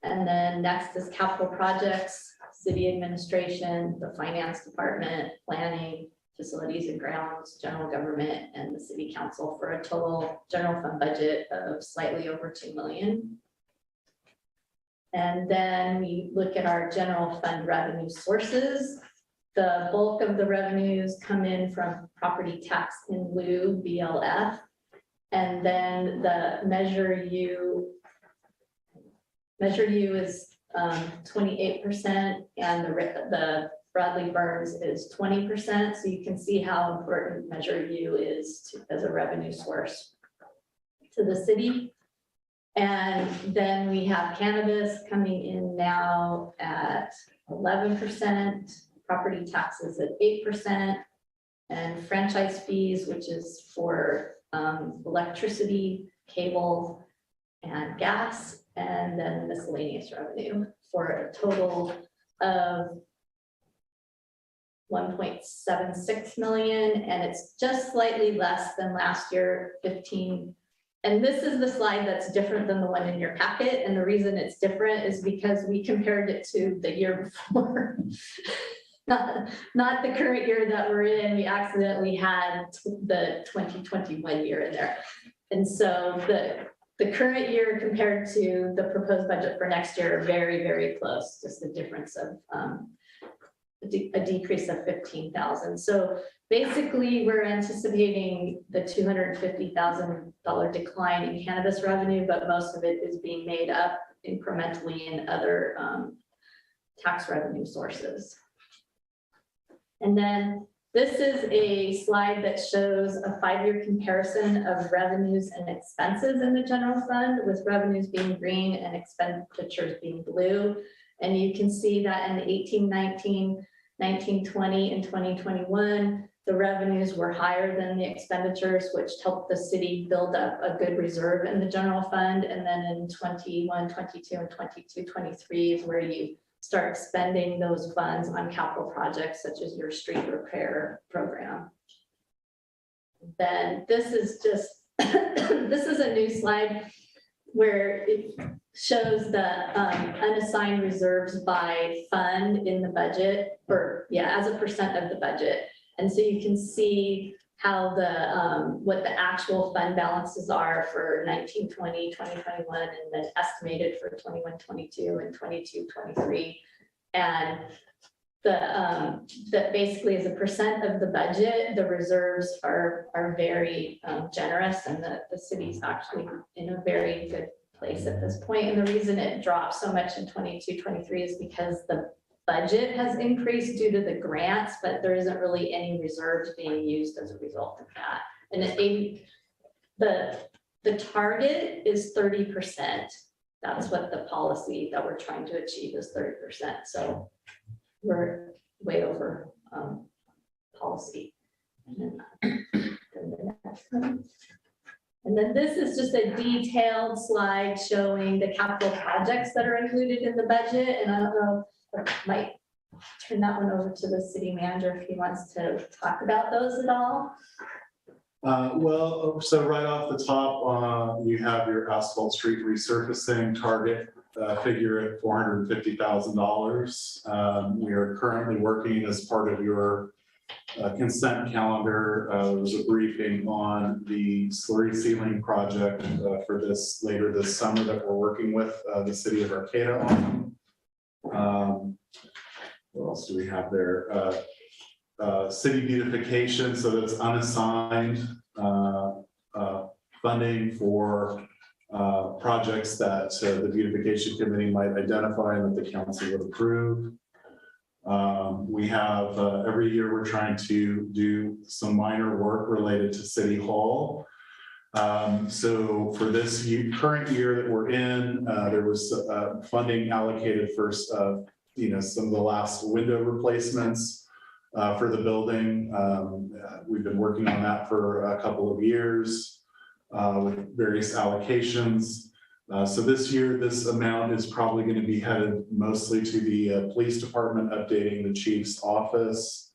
And then next is capital projects, city administration, the finance department, planning, facilities and grounds, general government, and the city council, for a total general fund budget of slightly over $2 million. And then we look at our general fund revenue sources. The bulk of the revenues come in from property tax in lieu, BLF. And then the Measure U is 28%, and the Bradley Burns is 20%. So you can see how important Measure U is as a revenue source to the city. And then we have cannabis coming in now at 11%, property taxes at 8%, and franchise fees, which is for electricity, cable, and gas, and then miscellaneous revenue, for a total of 1.76 million, and it's just slightly less than last year, 15. And this is the slide that's different than the one in your packet, and the reason it's different is because we compared it to the year before. Not the current year that we're in. We accidentally had the 2021 year in there. And so the current year compared to the proposed budget for next year are very, very close, just the difference of a decrease of 15,000. So basically, we're anticipating the $250,000 decline in cannabis revenue, but most of it is being made up incrementally in other tax revenue sources. And then this is a slide that shows a 5-year comparison of revenues and expenses in the general fund, with revenues being green and expenditures being blue. And you can see that in 18-19, 19-20, and 2021, the revenues were higher than the expenditures, which helped the city build up a good reserve in the general fund. And then in 21, 22, and 22, 23 is where you start spending those funds on capital projects such as your street repair program. Then this is just, this is a new slide where it shows the unassigned reserves by fund in the budget, or as a percent of the budget. And so you can see how the what the actual fund balances are for 19, 20, 20, 21, and then estimated for 21, 22, and 22, 23. And that basically as a percent of the budget, the reserves are very generous, and the city's actually in a very good place at this point. And the reason it dropped so much in 22, 23 is because the budget has increased due to the grants, but there isn't really any reserves being used as a result of that. And the target is 30%. That's what the policy that we're trying to achieve is 30%. So we're way over policy. And then the next one. And then this is just a detailed slide showing the capital projects that are included in the budget. And I don't know, I might turn that one over to the city manager if he wants to talk about those at all. Well, so right off the top, you have your asphalt street resurfacing target figure at $450,000. We are currently working as part of your consent calendar. There was a briefing on the slurry sealing project for this later this summer that we're working with the city of Arcata on. What else do we have there? City beautification, so that's unassigned funding for projects that the beautification committee might identify and that the council would approve. We have every year we're trying to do some minor work related to City Hall. So for this current year that we're in, there was funding allocated for some of the last window replacements for the building. We've been working on that for a couple of years with various allocations. So this year, this amount is probably going to be headed mostly to the police department, updating the chief's office,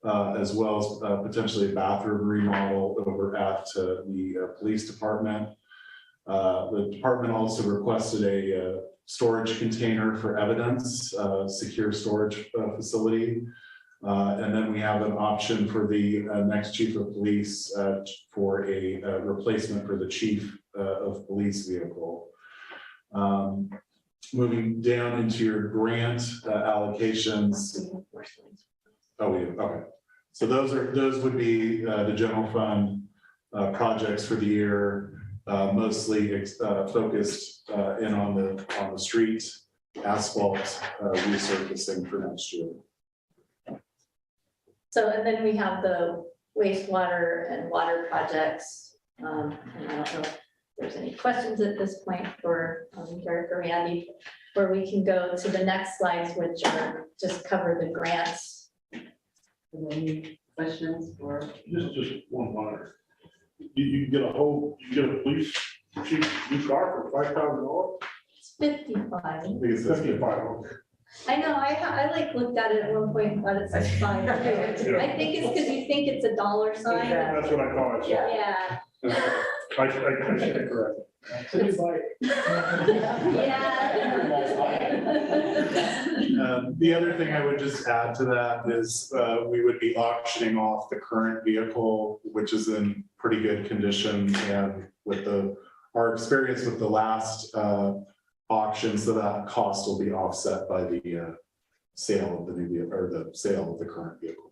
as well as potentially a bathroom remodel over at the police department. The department also requested a storage container for evidence, secure storage facility. And then we have an option for the next chief of police for a replacement for the chief of police vehicle. Moving down into your grant allocations. Oh, okay. So those would be the general fund projects for the year, mostly focused in on the street asphalt resurfacing for next year. So, and then we have the wastewater and water projects. And I don't know if there's any questions at this point for Derek or Randy, where we can go to the next slides, which are just cover the grants. Any questions or? Just one minor. You get a police chief new car for $5,000? It's 55. I think it's 55. I know, I like looked at it at one point and thought it's like $5. I think it's because you think it's a dollar sign. That's what I thought. Yeah. I should correct. Yeah. The other thing I would just add to that is we would be auctioning off the current vehicle, which is in pretty good condition, and with our experience with the last auction, so that cost will be offset by the sale of the new vehicle or the sale of the current vehicle.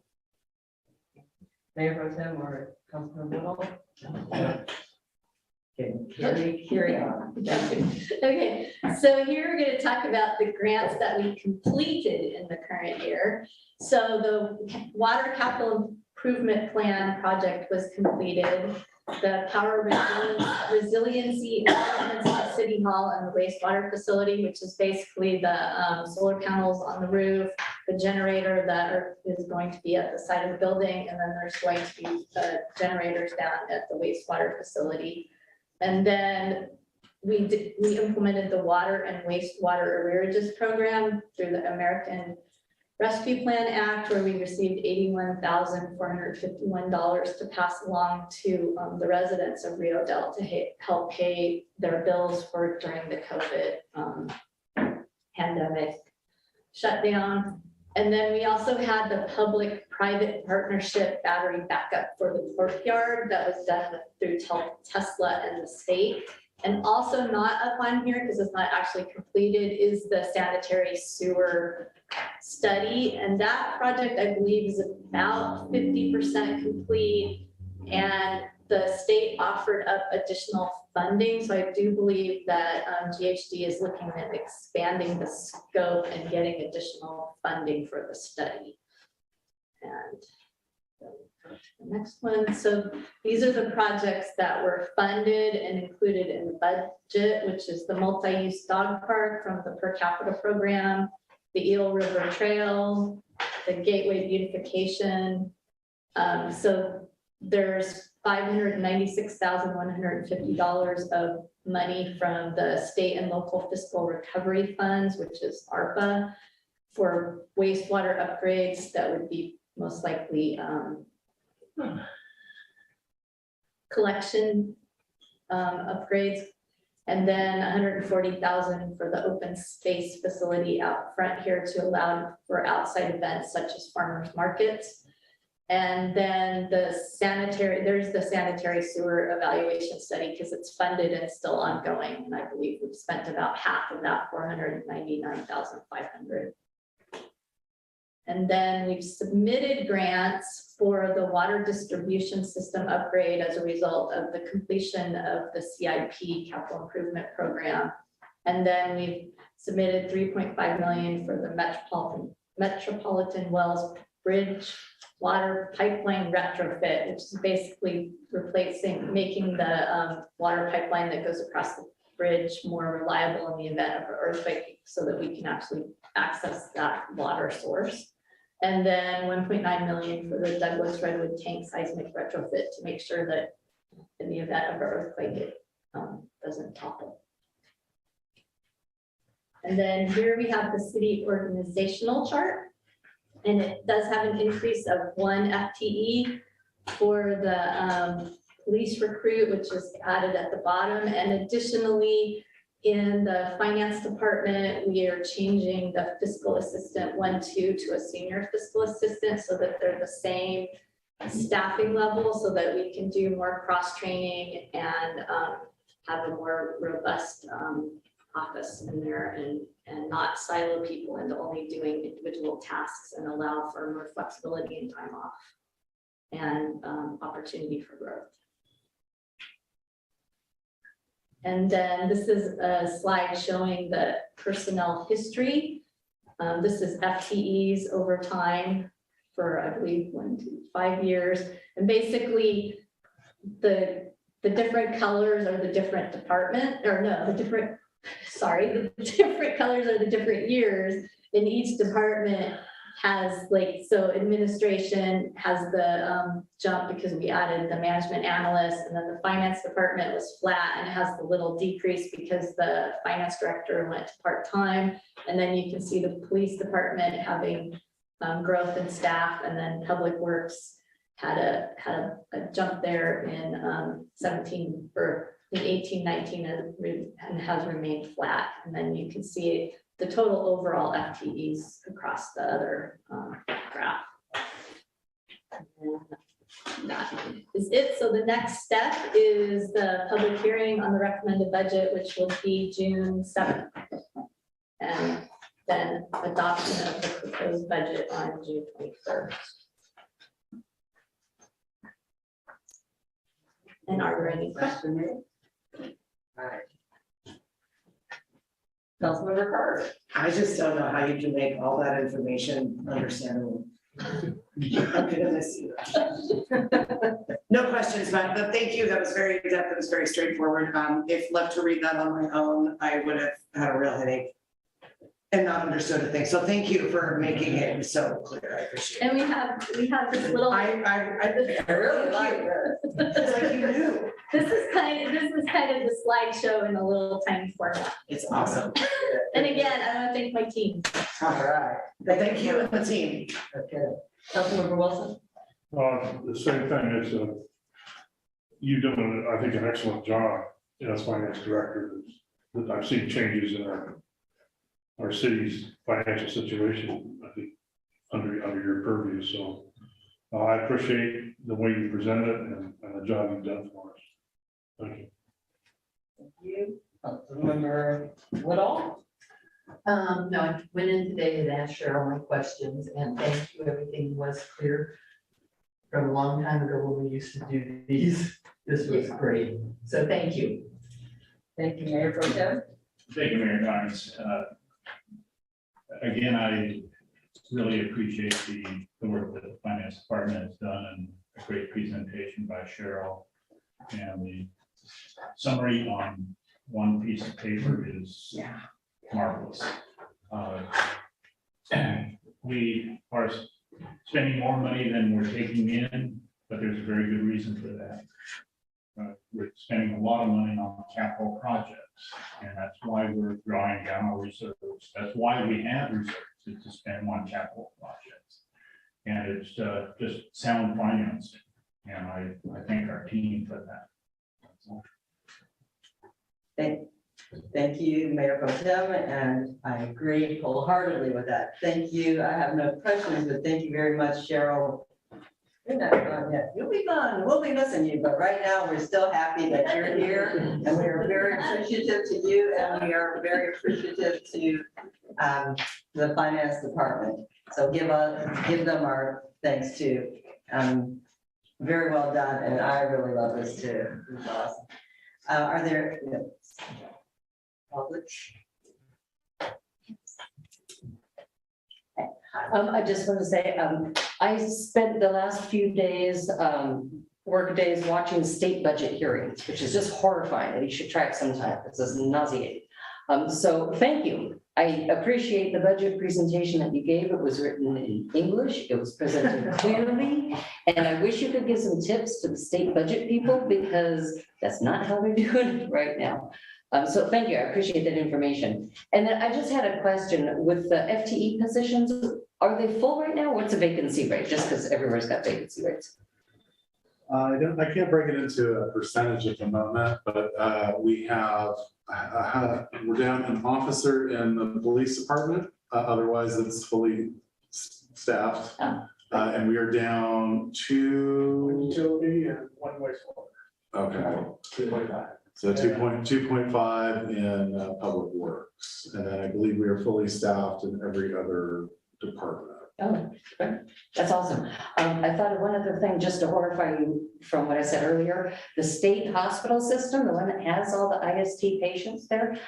Mayor Pro Tem or Councilman Woodall? Carry on. Okay, so here we're going to talk about the grants that we completed in the current year. So the water capital improvement plan project was completed. The power resiliency improvements at City Hall and the wastewater facility, which is basically the solar panels on the roof, the generator that is going to be at the side of the building, and then there's going to be generators down at the wastewater facility. And then we implemented the water and wastewater arrearages program through the American Rescue Plan Act, where we received $81,451 to pass along to the residents of Rio Dell to help pay their bills for during the COVID pandemic shutdown. And then we also had the public-private partnership battery backup for the courtyard that was done through Tesla and the state. And also not up on here, because it's not actually completed, is the sanitary sewer study. And that project, I believe, is about 50% complete. And the state offered up additional funding. So I do believe that GHD is looking at expanding the scope and getting additional funding for the study. And the next one. So these are the projects that were funded and included in the budget, which is the multi-use dog park from the per capita program, the Eel River Trail, the Gateway beautification. So there's $596,150 of money from the state and local fiscal recovery funds, which is ARPA, for wastewater upgrades that would be most likely collection upgrades. And then 140,000 for the open space facility out front here to allow for outside events such as farmers markets. And then there's the sanitary sewer evaluation study because it's funded and still ongoing. And I believe we've spent about half of that, 499,500. And then we've submitted grants for the water distribution system upgrade as a result of the completion of the CIP capital improvement program. And then we've submitted 3.5 million for the Metropolitan Wells Bridge water pipeline retrofit, which is basically making the water pipeline that goes across the bridge more reliable in the event of an earthquake so that we can actually access that water source. And then 1.9 million for the Douglas Redwood tank seismic retrofit to make sure that in the event of an earthquake, it doesn't topple. And then here we have the city organizational chart. And it does have an increase of 1 FTE for the police recruit, which is added at the bottom. And additionally, in the finance department, we are changing the fiscal assistant 1-2 to a senior fiscal assistant so that they're the same staffing level so that we can do more cross-training and have a more robust office in there and not silo people into only doing individual tasks and allow for more flexibility and time off and opportunity for growth. And then this is a slide showing the personnel history. This is FTEs over time for, I believe, 1 to 5 years. And basically the different colors are the different department, or no, the different colors are the different years. In each department has so administration has the jump because we added the management analyst, and then the finance department was flat and it has the little decrease because the finance director went to part-time. And then you can see the police department having growth in staff, and then public works had a jump there in 17 or in 18-19 and has remained flat. And then you can see the total overall FTEs across the other graph. And that is it. So the next step is the public hearing on the recommended budget, which will be June 7th. And then adoption of the proposed budget on June 21st. And are there any questions? Councilmember Carter. I just don't know how you can make all that information understandable. How could I miss you? No questions, but thank you. That was very in-depth. That was very straightforward. If left to read that on my own, I would have had a real headache and not understood a thing. So thank you for making it so clear. I appreciate it. And we have this little. I really like it. It's like you knew. This is kind of the slideshow in a little tiny format. It's awesome. And again, I want to thank my team. All right. Thank you and the team. Okay. Councilmember Wilson? The same thing, it's you've done, I think, an excellent job as finance director. I've seen changes in our city's financial situation, I think, under your purview, so I appreciate the way you presented it and the job you've done for us. Thank you. Thank you. Councilmember Woodall? No, I went in today and asked Cheryl my questions, and thank you. Everything was clear. From a long time ago when we used to do these, this was great. So thank you. Thank you, Mayor Pro Tem. Thank you, Mayor Gines. Again, I really appreciate the work that the finance department has done, and a great presentation by Cheryl. And the summary on one piece of paper is marvelous. We are spending more money than we're taking in, but there's a very good reason for that. We're spending a lot of money on capital projects, and that's why we're drawing down our reserves. That's why we have reserves, is to spend on capital projects. And it's just sound financing, and I thank our team for that. Thank you, Mayor Pro Tem, and I agree wholeheartedly with that. Thank you. I have no questions, but thank you very much, Cheryl. You're not gone yet. You'll be gone. We'll be missing you, but right now, we're still happy that you're here, and we are very appreciative to you, and we are very appreciative to the finance department. So give them our thanks too. Very well done, and I really love this too. It's awesome. Are there public? I just want to say, I spent the last few days, work days watching state budget hearings, which is just horrifying, and you should try it sometime. It's just nauseating. So thank you. I appreciate the budget presentation that you gave. It was written in English. It was presented clearly. And I wish you could give some tips to the state budget people because that's not how they're doing it right now. So thank you. I appreciate that information. And then I just had a question with the FTE positions. Are they full right now? What's the vacancy rate? Just because everywhere's got vacancy rates. I can't break it into a percentage at the moment, but we have, we're down an officer in the police department. Otherwise, it's fully staffed. And we are down to Utility and one wastewater. okay. 2.5. So 2.5 in public works. And then I believe we are fully staffed in every other department. Oh, that's awesome. I thought of one other thing, just to horrify you from what I said earlier. The state hospital system, the one that has all the IST patients there,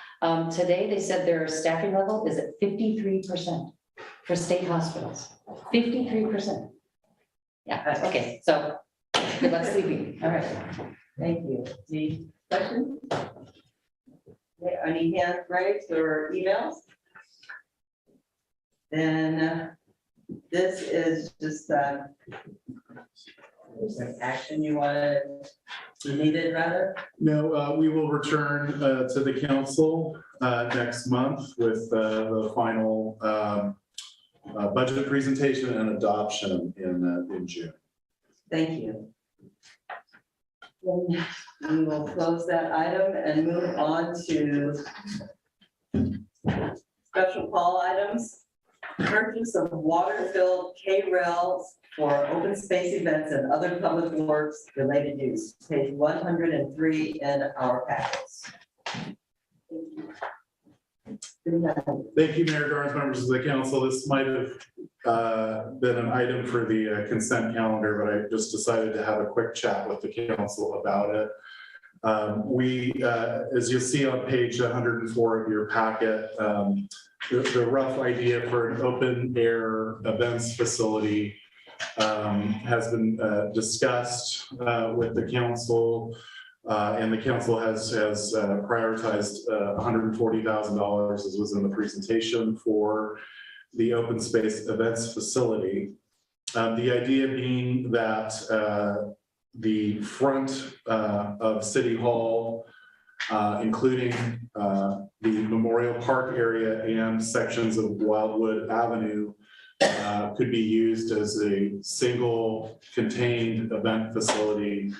today they said their staffing level is at 53% for state hospitals. 53%. Yeah, okay, so good luck sleeping. All right. Thank you. Any questions? Okay, any hands raised or emails? Then this is just an action you needed rather? No, we will return to the council next month with the final budget presentation and adoption in June. Thank you. Then we will close that item and move on to special call items. Purchase of water-filled K-rails for open space events and other public works related use, page 103 in our packets. Thank you, Mayor Garnes, members of the council. This might have been an item for the consent calendar, but I just decided to have a quick chat with the council about it. As you'll see on page 104 of your packet, the rough idea for an open air events facility has been discussed with the council. And the council has prioritized $140,000, as was in the presentation, for the open space events facility. The idea being that the front of City Hall, including the Memorial Park area and sections of Wildwood Avenue, could be used as a single contained event facility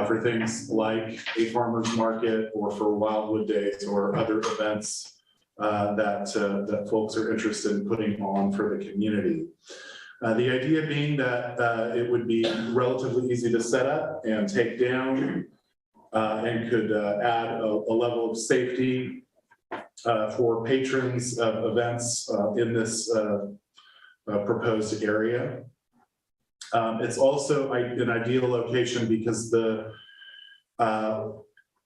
for things like a farmer's market or for Wildwood Days or other events that folks are interested in putting on for the community. The idea being that it would be relatively easy to set up and take down and could add a level of safety for patrons of events in this proposed area. It's also an ideal location because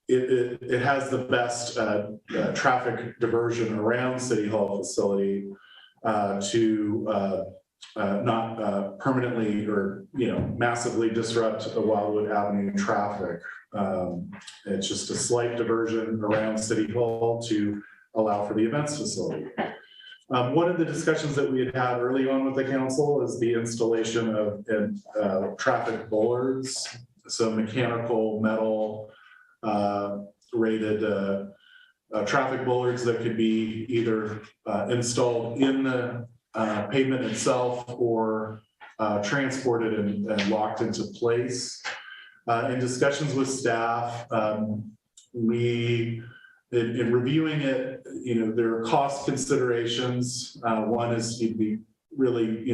it has the best traffic diversion around City Hall facility to not permanently or massively disrupt the Wildwood Avenue traffic. It's just a slight diversion around City Hall to allow for the events facility. One of the discussions that we had early on with the council is the installation of traffic bollards, so mechanical metal rated traffic bollards that could be either installed in the pavement itself or transported and locked into place. In discussions with staff, we in reviewing it, there are cost considerations. One is you'd be really,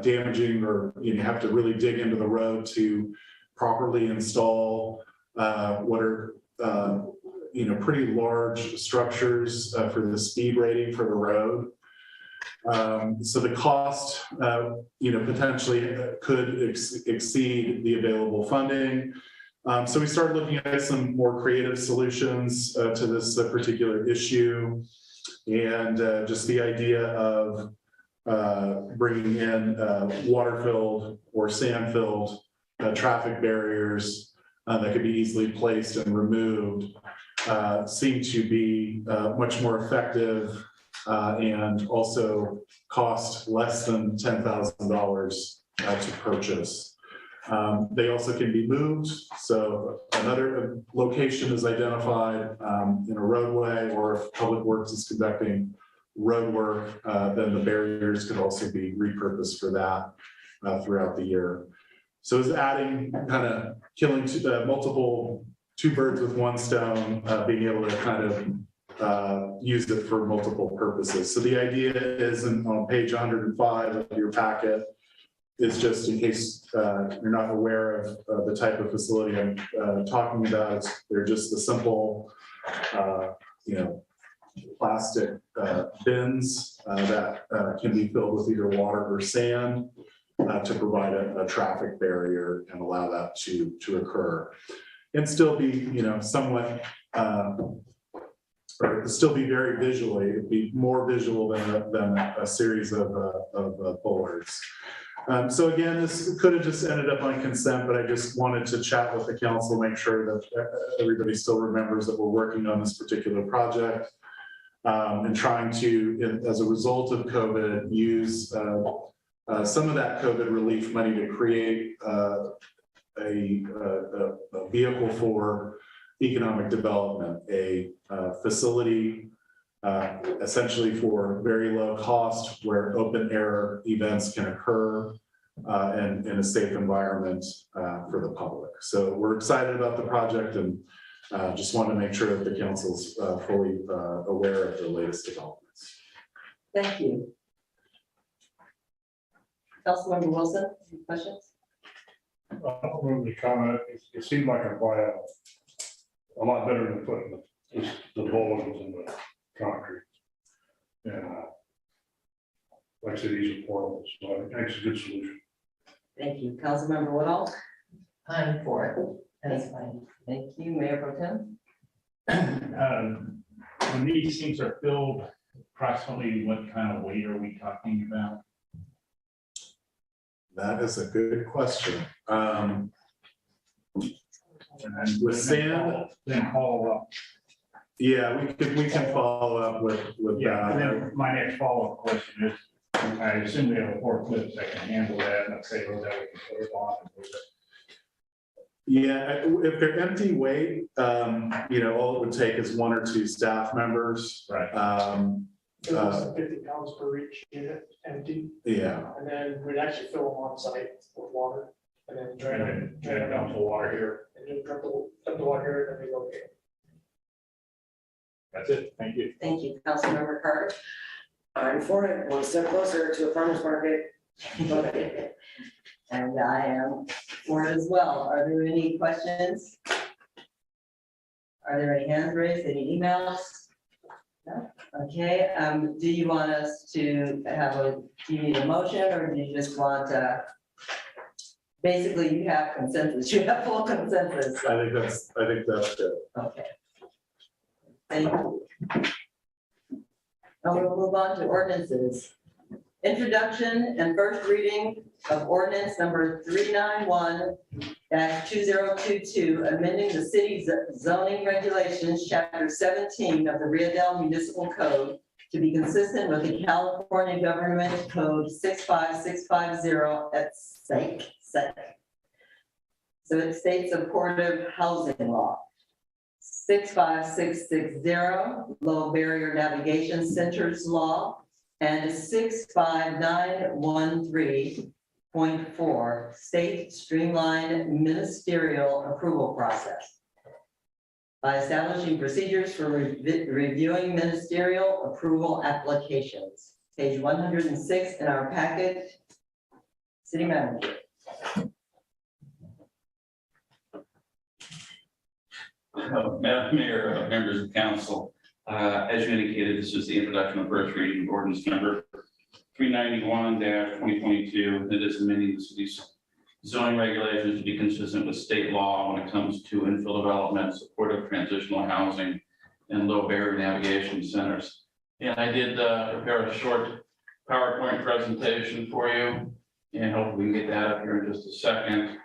damaging, or you have to really dig into the road to properly install what are, pretty large structures for the speed rating for the road. So the cost, potentially could exceed the available funding. So we started looking at some more creative solutions to this particular issue, and just the idea of bringing in water-filled or sand-filled traffic barriers that could be easily placed and removed seemed to be much more effective and also cost less than $10,000 to purchase. They also can be moved. So another location is identified in a roadway, or if Public Works is conducting road work, then the barriers could also be repurposed for that throughout the year. So it's adding, kind of killing two birds with one stone, being able to kind of use it for multiple purposes. So the idea is on page 105 of your packet, is just in case you're not aware of the type of facility I'm talking about. They're just the simple, plastic bins that can be filled with either water or sand to provide a traffic barrier and allow that to occur, and still be, somewhat, or still be very visually, it'd be more visual than a series of bollards. So again, this could have just ended up on consent, but I just wanted to chat with the council, make sure that everybody still remembers that we're working on this particular project, and trying to, as a result of COVID, use some of that COVID relief money to create a vehicle for economic development, a facility essentially for very low cost, where open air events can occur and in a safe environment for the public. So we're excited about the project, and just want to make sure that the council's fully aware of the latest developments. Thank you. Councilmember Wilson, any questions? I don't remember the comment. It seemed like a buyout. A lot better than putting the bollards in the concrete. And like I said, these are portable, so I think it's a good solution. Thank you. Councilmember Woodall? I'm for it. That's fine. Thank you. Mayor Pro Tem? When these things are filled, approximately what kind of weight are we talking about? That is a good question. And With sand, then follow up. yeah, we can follow up with Yeah, and that. then my next follow-up question is, I assume we have a forklift that can handle that, and let's say, oh, that we can put it on and move it. Yeah, if they're empty weight, all it would take is one or two staff members. Right. 50 pounds per each unit empty, Yeah, and then we'd actually fill them on site with water, and then drain And them, then dump the water here. and just dump the water here, and then we locate. That's it. Thank you. Thank you. Councilmember Carter? I'm for it, one step closer to a farmer's market. And I am for it as well. Are there any questions? Are there any hands raised, any emails? No? Okay, do you want us to do you need a motion, or do you just want basically you have consensus, you have full consensus? I think that's good. Okay. Thank you. Now we'll move on to ordinances. Introduction and first reading of ordinance number 391-2022, amending the city's zoning regulations, chapter 17 of the Rio Dell Municipal Code to be consistent with the California Government Code 65650 at SAC. So it states supportive housing law. 65660, low barrier navigation centers law, and 65913.4, state streamlined ministerial approval process. by establishing procedures for reviewing ministerial approval applications. Page 106 in our packet. City Manager. Madam Mayor, members of council, as you indicated, this is the introduction of first reading of ordinance number 391-2022. It is amending the city's zoning regulations to be consistent with state law when it comes to infill development, supportive transitional housing, and low barrier navigation centers. And I did prepare a short PowerPoint presentation for you, and hope we can get that up here in just a second.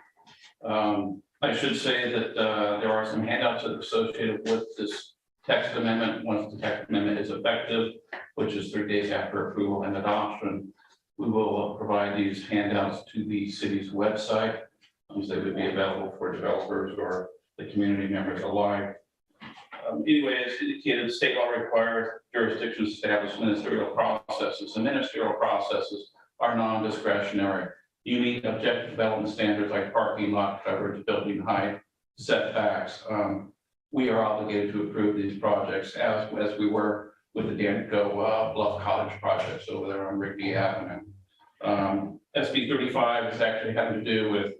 I should say that there are some handouts that are associated with this text amendment. Once the text amendment is effective, which is 3 days after approval and adoption, we will provide these handouts to the city's website. So they would be available for developers or the community members alike. Anyway, as indicated, the state law requires jurisdictions to establish ministerial processes. The ministerial processes are non-discretionary. You meet objective development standards like parking lot coverage, building height, setbacks. We are obligated to approve these projects as we were with the Danco Bluff Cottage projects over there on Rigby Avenue. SB 35 is actually having to do with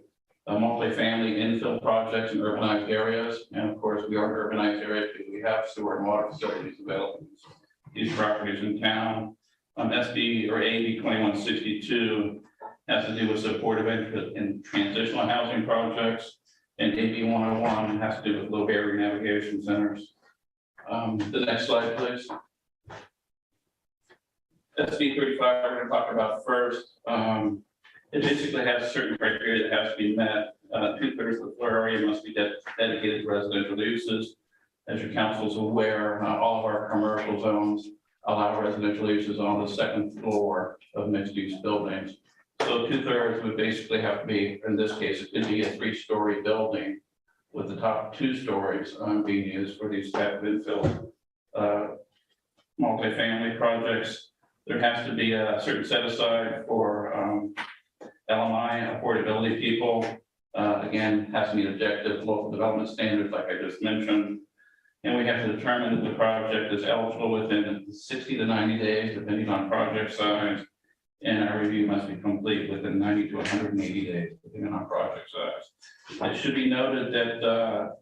multifamily infill projects in urbanized areas. And of course, we are in urbanized areas because we have sewer and water facilities available. These properties in town. SB or AB 2162 has to do with supportive interest in transitional housing projects. And AB 101 has to do with low barrier navigation centers. The next slide, please. SB 35, we're going to talk about first. It basically has certain criteria that has to be met. 2/3 of the floor area must be dedicated to residential uses. As your council is aware, all of our commercial zones allow residential uses on the second floor of mixed-use buildings. So 2/3 would basically have to be, in this case, it could be a 3-story building with the top 2 stories being used for these type of infill multifamily projects. There has to be a certain set aside for LMI, affordability people. Again, has to meet objective local development standards, like I just mentioned. And we have to determine that the project is eligible within 60 to 90 days, depending on project size. And our review must be complete within 90 to 180 days, depending on project size. It should be noted that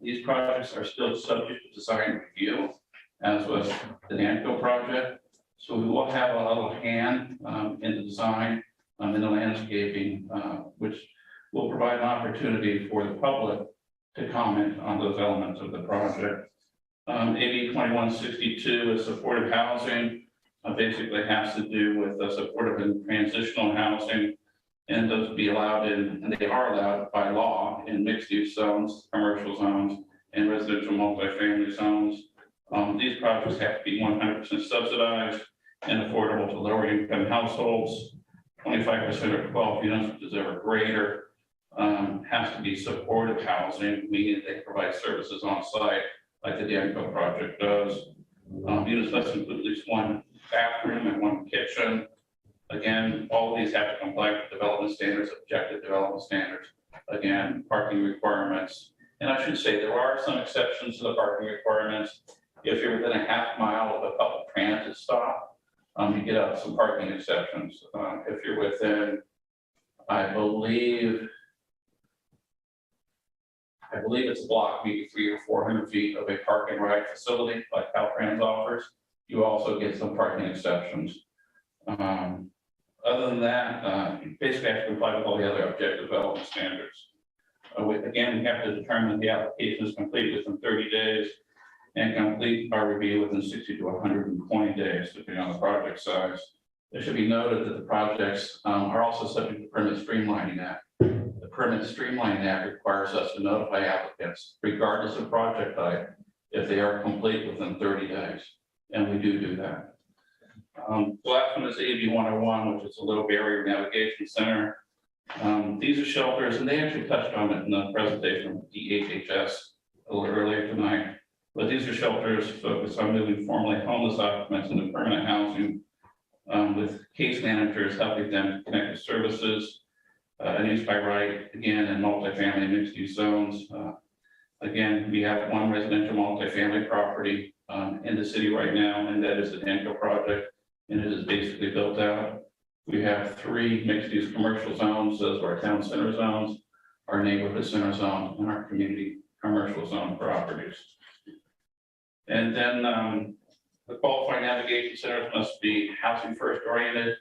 these projects are still subject to design review, as was the Danco project. So we will have a little hand in the design, in the landscaping, which will provide an opportunity for the public to comment on those elements of the project. AB 2162 is supportive housing. Basically has to do with supportive and transitional housing, and those be allowed in, and they are allowed by law in mixed-use zones, commercial zones, and residential multifamily zones. These projects have to be 100% subsidized and affordable to lower income households. 25% of 12 units, which is ever greater, has to be supportive housing, meaning they provide services on site like the Danco project does. Units must include at least 1 bathroom and 1 kitchen. Again, all of these have to comply with development standards, objective development standards. Again, parking requirements. And I should say there are some exceptions to the parking requirements. If you're within a half mile of a public transit stop, you get out some parking exceptions. If you're within, I believe it's a block, maybe 300 or 400 feet of a park and ride facility like Caltrans offers, you also get some parking exceptions. Other than that, you basically have to comply with all the other objective development standards. Again, we have to determine the application is complete within 30 days and complete our review within 60 to 120 days, depending on the project size. It should be noted that the projects are also subject to Permit Streamlining Act. The Permit Streamlining Act requires us to notify applicants, regardless of project type, if they are complete within 30 days. And we do that. The last one is AB 101, which is a low barrier navigation center. These are shelters, and they actually touched on it in the presentation of DHHS a little earlier tonight. But these are shelters focused on moving formerly homeless occupants into permanent housing, with case managers helping them connect with services, and use by right, again, in multifamily mixed-use zones. Again, we have one residential multifamily property in the city right now, and that is the Danco project, and it is basically built out. We have 3 mixed-use commercial zones, those are our town center zones, our neighborhood center zone, and our community commercial zone properties. And then the qualified navigation centers must be housing first oriented,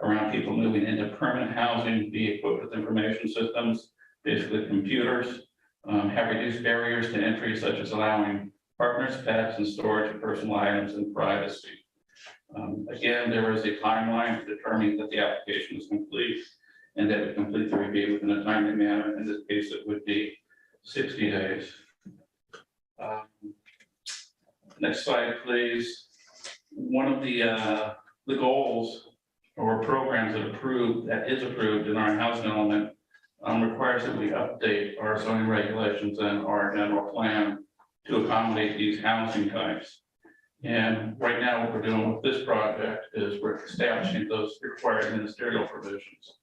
around people moving into permanent housing, be equipped with information systems, basically computers, have reduced barriers to entry, such as allowing partners, pets, and storage of personal items and privacy. Again, there is a timeline to determine that the application is complete and that we complete the review within a timely manner. In this case, it would be 60 days. Next slide, please. One of the goals or programs that is approved in our housing element requires that we update our zoning regulations and our general plan to accommodate these housing types. And right now, what we're doing with this project is we're establishing those required ministerial provisions.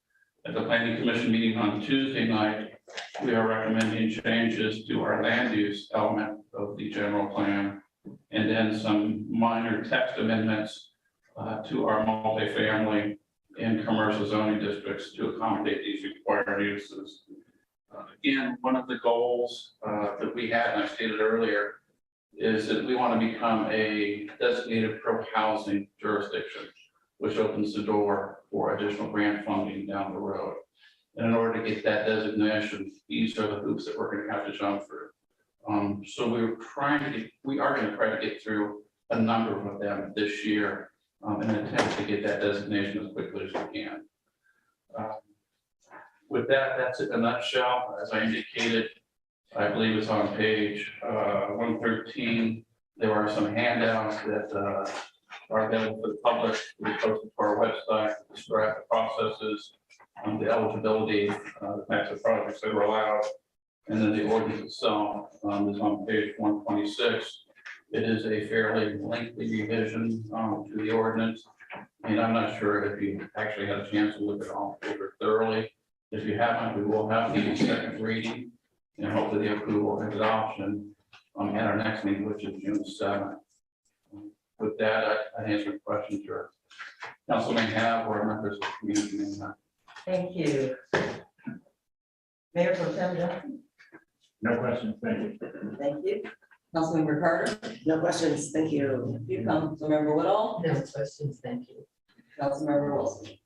At the Planning Commission meeting on Tuesday night, we are recommending changes to our land use element of the general plan, and then some minor text amendments to our multifamily and commercial zoning districts to accommodate these required uses. Again, one of the goals that we had, and I stated earlier, is that we want to become a designated pro-housing jurisdiction, which opens the door for additional grant funding down the road. And in order to get that designation, these are the hoops that we're going to have to jump through. So we are going to try to get through a number of them this year in an attempt to get that designation as quickly as we can. With that, that's it in a nutshell. As I indicated, I believe it's on page 113. There are some handouts that are available for the public to be posted to our website to describe the processes, the eligibility, the types of projects that are allowed, and then the ordinance itself is on page 126. It is a fairly lengthy revision to the ordinance, and I'm not sure if you actually had a chance to look at all over thoroughly. If you haven't, we will have the second reading and hopefully the approval and adoption at our next meeting, which is June 7th. With that, I answer questions your council may have or members of the community may have. Thank you. Mayor Pro Tem Johnson? No questions, thank you. Thank you. Councilmember Carter? No questions, thank you. Thank you. Councilmember Woodall? No questions, thank you. Councilmember Wilson?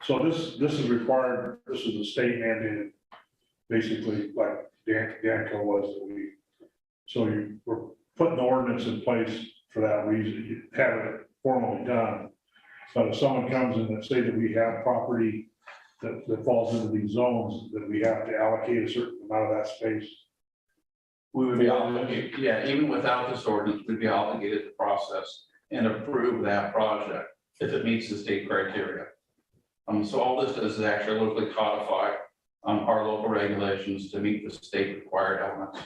So this is required, this is a state mandated, basically like Danco was that we're putting the ordinance in place for that reason. You have it formally done. But if someone comes in and say that we have property that falls into these zones, that we have to allocate a certain amount of that space. We would be obligated, yeah, even without this ordinance, we'd be obligated to process and approve that project if it meets the state criteria. So all this does is actually locally codify our local regulations to meet the state required elements.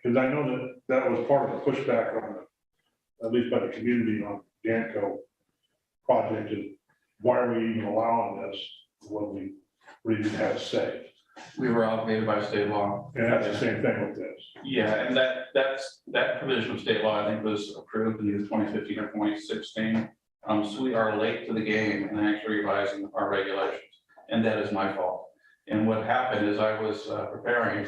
Because I know that was part of the pushback on at least by the community on Danco project, is why are we even allowing this when we really didn't have a say? We were obligated by state law. And that's the same thing with this. Yeah, and that provision of state law, I think, was approved in either 2015 or 2016. So we are late to the game in actually revising our regulations, and that is my fault. And what happened is I was preparing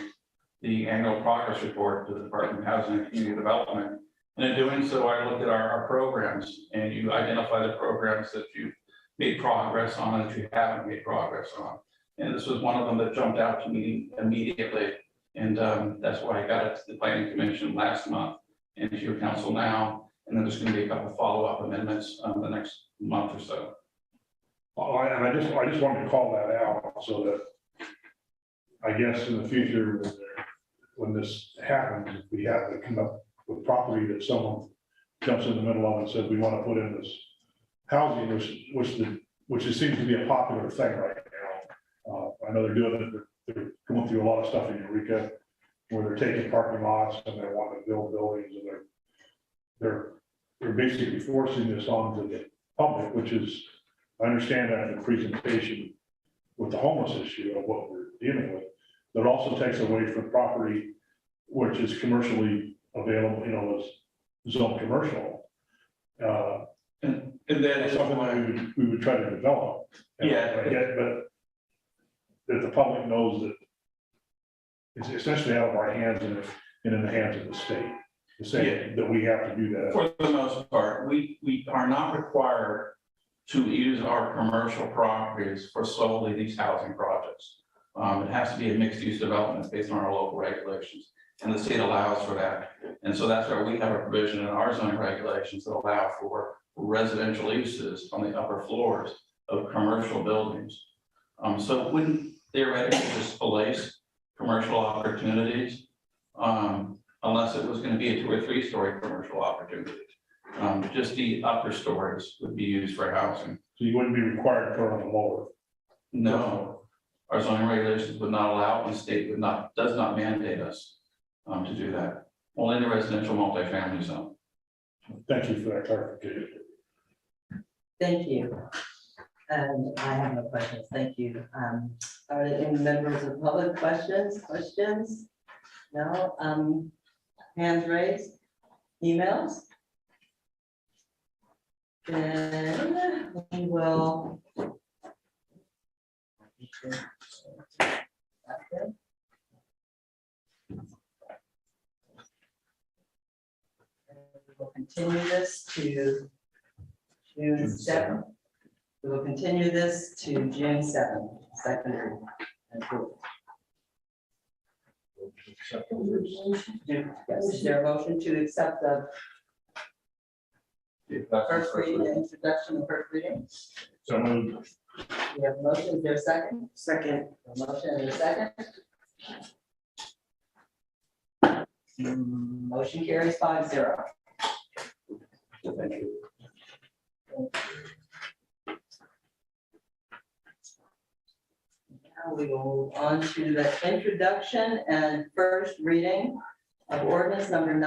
the annual progress report to the Department of Housing and Community Development. And in doing so, I looked at our programs, and you identify the programs that you've made progress on and that you haven't made progress on. And this was one of them that jumped out to me immediately. And that's why I got it to the Planning Commission last month and to your council now. And then there's going to be a couple of follow-up amendments the next month or so. And I just wanted to call that out so that I guess in the future, when this happens, if we have to come up with property that someone jumps in the middle of and says, we want to put in this housing, which it seems to be a popular thing right now. I know they're doing it, they're going through a lot of stuff in Eureka where they're taking parking lots and they want to build buildings, and they're basically forcing this onto the public, which is, I understand that in the presentation with the homeless issue of what we're dealing with, That also takes away from property which is commercially available, is zone commercial. And that is Something why, that we would try to develop. Yeah. But that the public knows that it's essentially out of our hands and in the hands of the state. To say that we have to do that. for the most part, we are not required to use our commercial properties for solely these housing projects. It has to be a mixed-use development based on our local regulations, and the state allows for that. And so that's why we have a provision in our zoning regulations that allow for residential uses on the upper floors of commercial buildings. So it wouldn't theoretically displace commercial opportunities, unless it was going to be a 2 or 3 story commercial opportunity. Just the upper stories would be used for housing. So you wouldn't be required to put on the lower. No, our zoning regulations would not allow, and the state does not mandate us to do that. Only in the residential multifamily zone. Thank you for that clarification. Thank you. And I have no questions. Thank you. Are there any members of public questions? No? Hands raised? Emails? Then we will. We will continue this to June 7th. We will continue this to June 7th, second reading. and approval. Yes, is there a motion to accept the first reading, introduction of first reading? So moved. We have a motion, is there a second? Second. A motion and a second. Motion carries 5-0. Thank you. Now we will move on to the introduction and first reading of ordinance number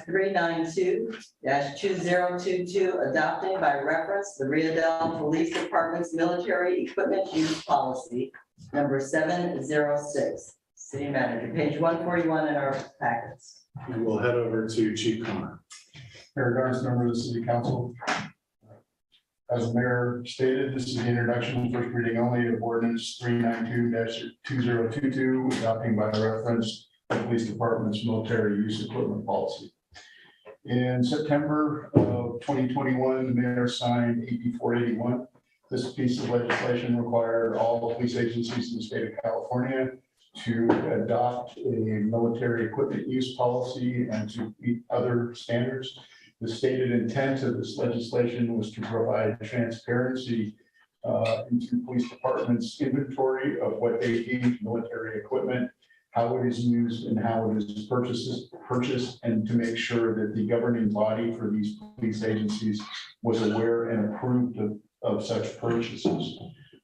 392-2022, adopting by reference the Rio Dell Police Department's military equipment use policy number 706. City Manager, page 141 in our packets. And we'll head over to Chief Connor. In regards to members of the city council, as the mayor stated, this is the introduction, first reading only of ordinance 392-2022, adopting by reference the police department's military use equipment policy. In September of 2021, the mayor signed AB 481. This piece of legislation required all the police agencies in the state of California to adopt a military equipment use policy and to meet other standards. The stated intent of this legislation was to provide transparency into police departments' inventory of what they deem military equipment, how it is used and how it is purchased, and to make sure that the governing body for these police agencies was aware and approved of such purchases.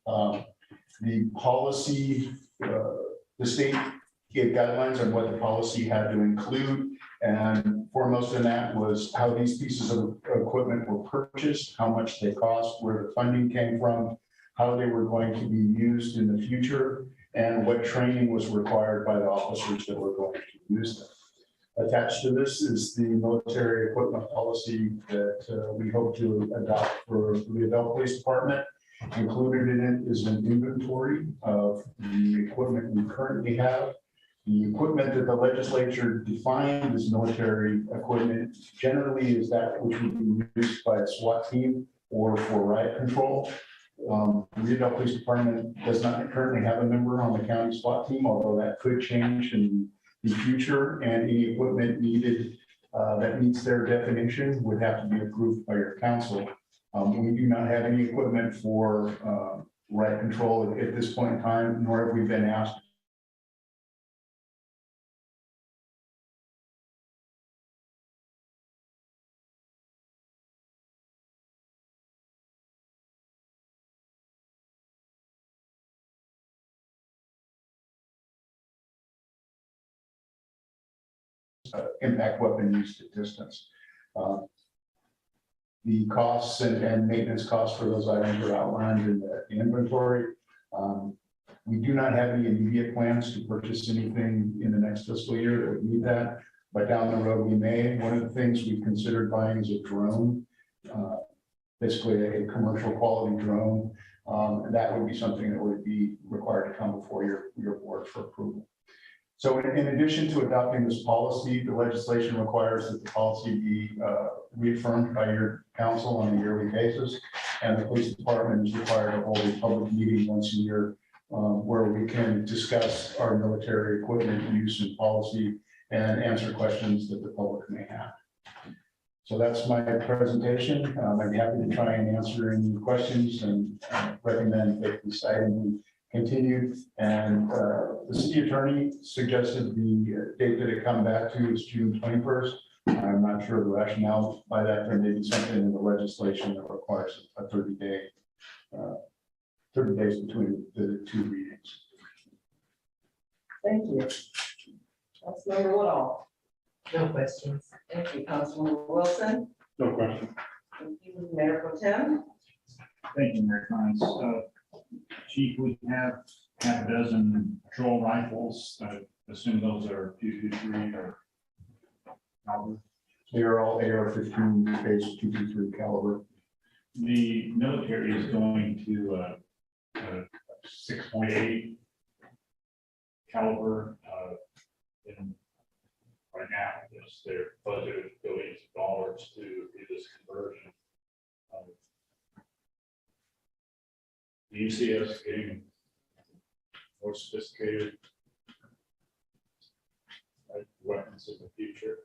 The policy, the state gave guidelines on what the policy had to include, and foremost in that was how these pieces of equipment were purchased, how much they cost, where the funding came from, how they were going to be used in the future, and what training was required by the officers that were going to use them. Attached to this is the military equipment policy that we hope to adopt for the Rio Dell Police Department. Included in it is an inventory of the equipment we currently have. The equipment that the legislature defined as military equipment generally is that which would be used by a SWAT team or for riot control. The Rio Dell Police Department does not currently have a member on the county SWAT team, although that could change in the future, and any equipment needed that meets their definition would have to be approved by your council. We do not have any equipment for riot control at this point in time, nor have we been asked impact weapon use at distance. The costs and maintenance costs for those items are outlined in the inventory. We do not have any immediate plans to purchase anything in the next fiscal year that would need that, but down the road we may. One of the things we've considered buying is a drone, basically a commercial quality drone. And that would be something that would be required to come before your board for approval. So in addition to adopting this policy, the legislation requires that the policy be reaffirmed by your council on a yearly basis. And the police department is required to hold a public meeting once a year where we can discuss our military equipment use and policy and answer questions that the public may have. So that's my presentation. I'd be happy to try and answer any questions and recommend that this item be continued. And the city attorney suggested the date that it come back to is June 21st. I'm not sure the rationale by that. There may be something in the legislation that requires a 30 days between the two readings. Thank you. Councilmember Woodall. No questions. Thank you, Councilmember Wilson. No question. Thank you, Mayor Pro Tem. Thank you, Mayor Collins. Chief, we have half a dozen patrol rifles. I assume those are 223 or caliber. They are all AR-15 phase 223 caliber. The military is going to 6.8 caliber. And right now, yes, they're budgeted billions of dollars to do this conversion. Do you see us getting more sophisticated weapons in the future?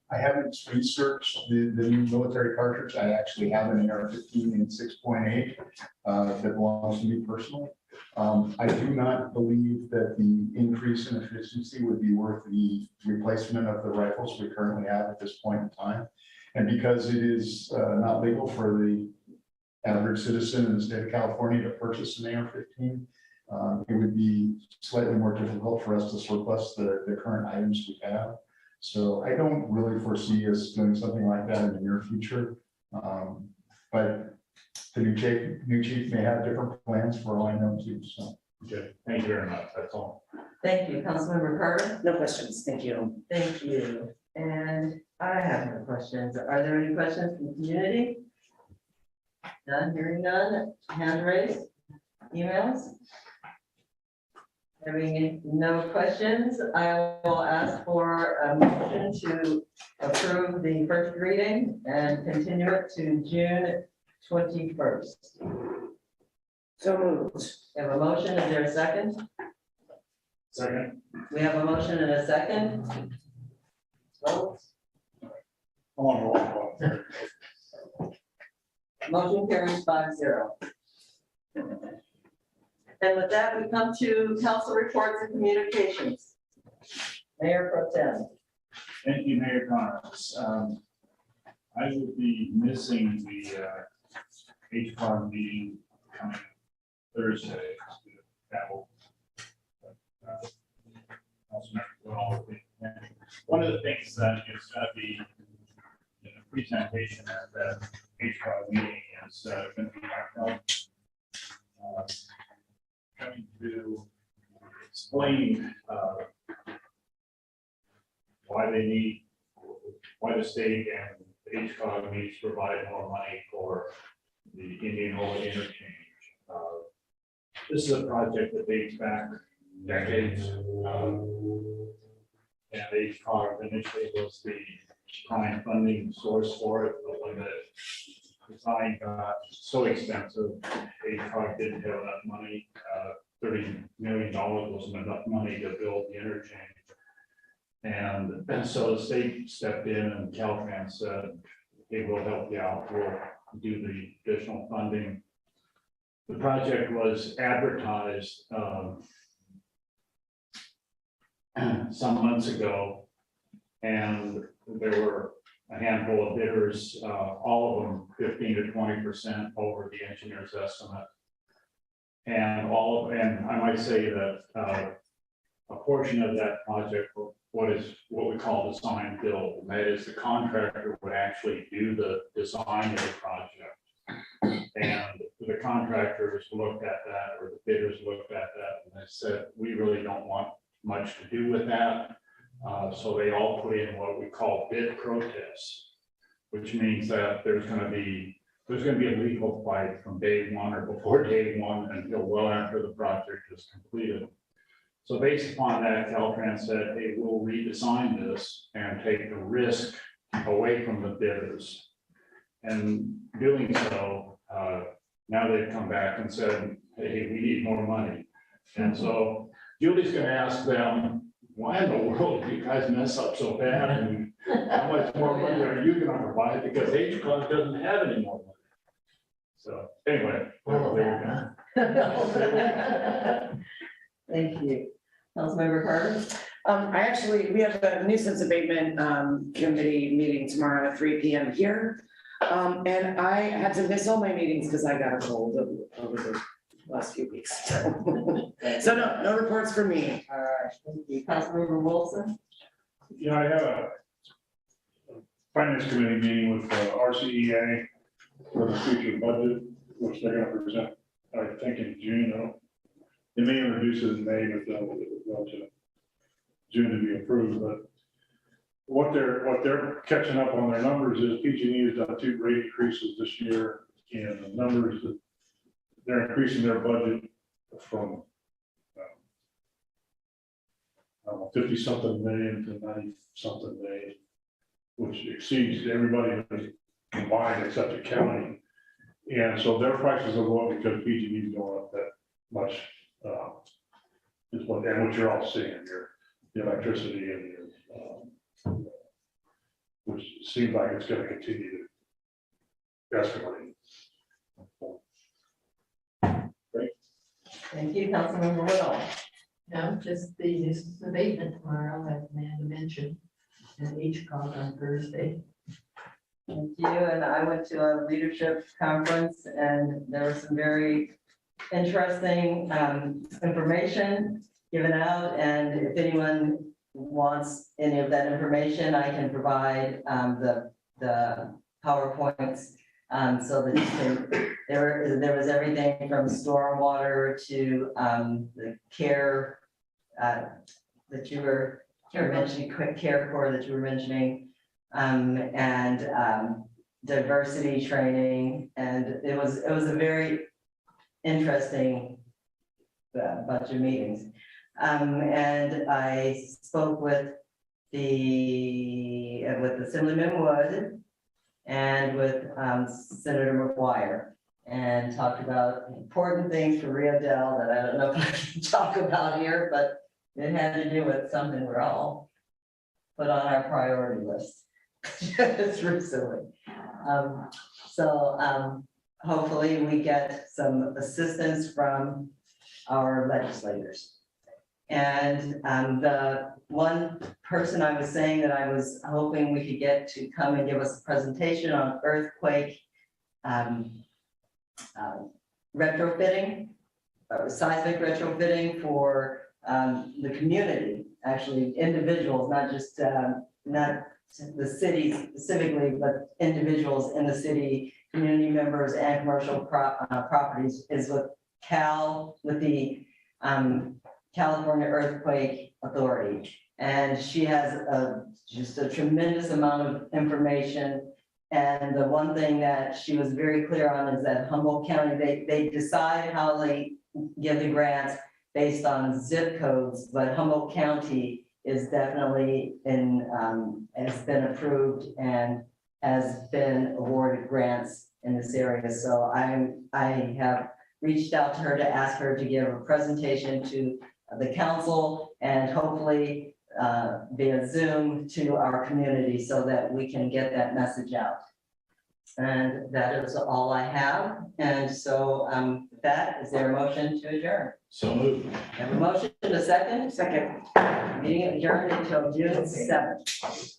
I haven't researched the new military cartridge. I actually have an AR-15 in 6.8 that belongs to me personally. I do not believe that the increase in efficiency would be worth the replacement of the rifles we currently have at this point in time. And because it is not legal for the average citizen in the state of California to purchase an AR-15, it would be slightly more difficult for us to surplus the current items we have. So I don't really foresee us doing something like that in the near future. But the new chief may have different plans for all I know too. So. Okay, thank you very much. That's all. Thank you, Councilmember Carter. No questions. Thank you. Thank you. And I have no questions. Are there any questions from the community? None, hearing none. Hand raised. Emails? Having no questions, I will ask for a motion to approve the first reading and continue it to June 21st. So moved. We have a motion. Is there a second? Second. We have a motion and a second. Vote. Motion carries 5-0. And with that, we come to council reports and communications. Mayor Pro Tem. Thank you, Mayor Connors. I will be missing the HCAR meeting coming Thursday. Travel. One of the things that is going to be in the presentation at the HCAR meeting is going to be coming to explain why the state and the HCOG needs to provide more money for the Indianola interchange. This is a project that dates back decades. And HCOG initially was the prime funding source for it, but when the design got so expensive, HCOG didn't have enough money. $30 million wasn't enough money to build the interchange. And so the state stepped in and Caltrans said, hey, we'll help you out, we'll do the additional funding. The project was advertised some months ago, and there were a handful of bidders, all of them 15 to 20% over the engineer's estimate. And I might say that a portion of that project, what we call design build, and that is the contractor would actually do the design of the project. And the contractors looked at that, or the bidders looked at that, and they said, we really don't want much to do with that. So they all put in what we call bid protests, which means that there's gonna be a legal fight from day one or before day one until well after the project is completed. So based upon that, Caltrans said, hey, we'll redesign this and take the risk away from the bidders. And doing so, now they've come back and said, hey, we need more money. And so Julie's gonna ask them, why in the world did you guys mess up so bad? And how much more money are you gonna provide? Because HCOG doesn't have any more money. So anyway, there we go. Thank you. Councilmember Carter? We have a nuisance abatement committee meeting tomorrow at 3 p.m. here. And I had to miss all my meetings because I got a cold over the last few weeks. So no reports for me. All right, thank you. Councilmember Wilson? Yeah, I had a finance committee meeting with RCEA for the future budget, which they're gonna present, I think in June. They may introduce it in May, but they'll go to June to be approved, but what they're catching up on their numbers is PG&E has done 2 rate increases this year, and the numbers that they're increasing their budget from 50-something million to 90-something million, which exceeds everybody combined except the county. And so their prices will go up because PG&E is going up that much. Is what you're all seeing here, the electricity and your, which seems like it's going to continue to escalate. Great. Thank you. Councilmember Whittle? No, just the nuisance abatement tomorrow, as Amanda mentioned, and HCOG on Thursday. Thank you. And I went to a leadership conference and there was some very interesting information given out. And if anyone wants any of that information, I can provide the PowerPoints so that you can, there was everything from stormwater to the care that you were mentioning, quick care core that you were mentioning, and diversity training. And it was a very interesting bunch of meetings. And I spoke with Assemblyman Wood and with Senator McGuire and talked about important things for Rio Dell that I don't know if I can talk about here, but it had to do with something we're all put on our priority list. It's recently. Hopefully we get some assistance from our legislators. And the one person I was saying that I was hoping we could get to come and give us a presentation on earthquake retrofitting, seismic retrofitting for the community, actually individuals, not just not the city specifically, but individuals in the city, community members and commercial properties, is with the California Earthquake Authority. And she has just a tremendous amount of information. And the one thing that she was very clear on is that Humboldt County, they decide how they give the grants based on zip codes, but Humboldt County is definitely has been approved and has been awarded grants in this area. So I have reached out to her to ask her to give a presentation to the council and hopefully via Zoom to our community so that we can get that message out. And that is all I have. And so with that, is there a motion to adjourn? So moved. Have a motion in a second? Second. Meeting adjourned until June 7th.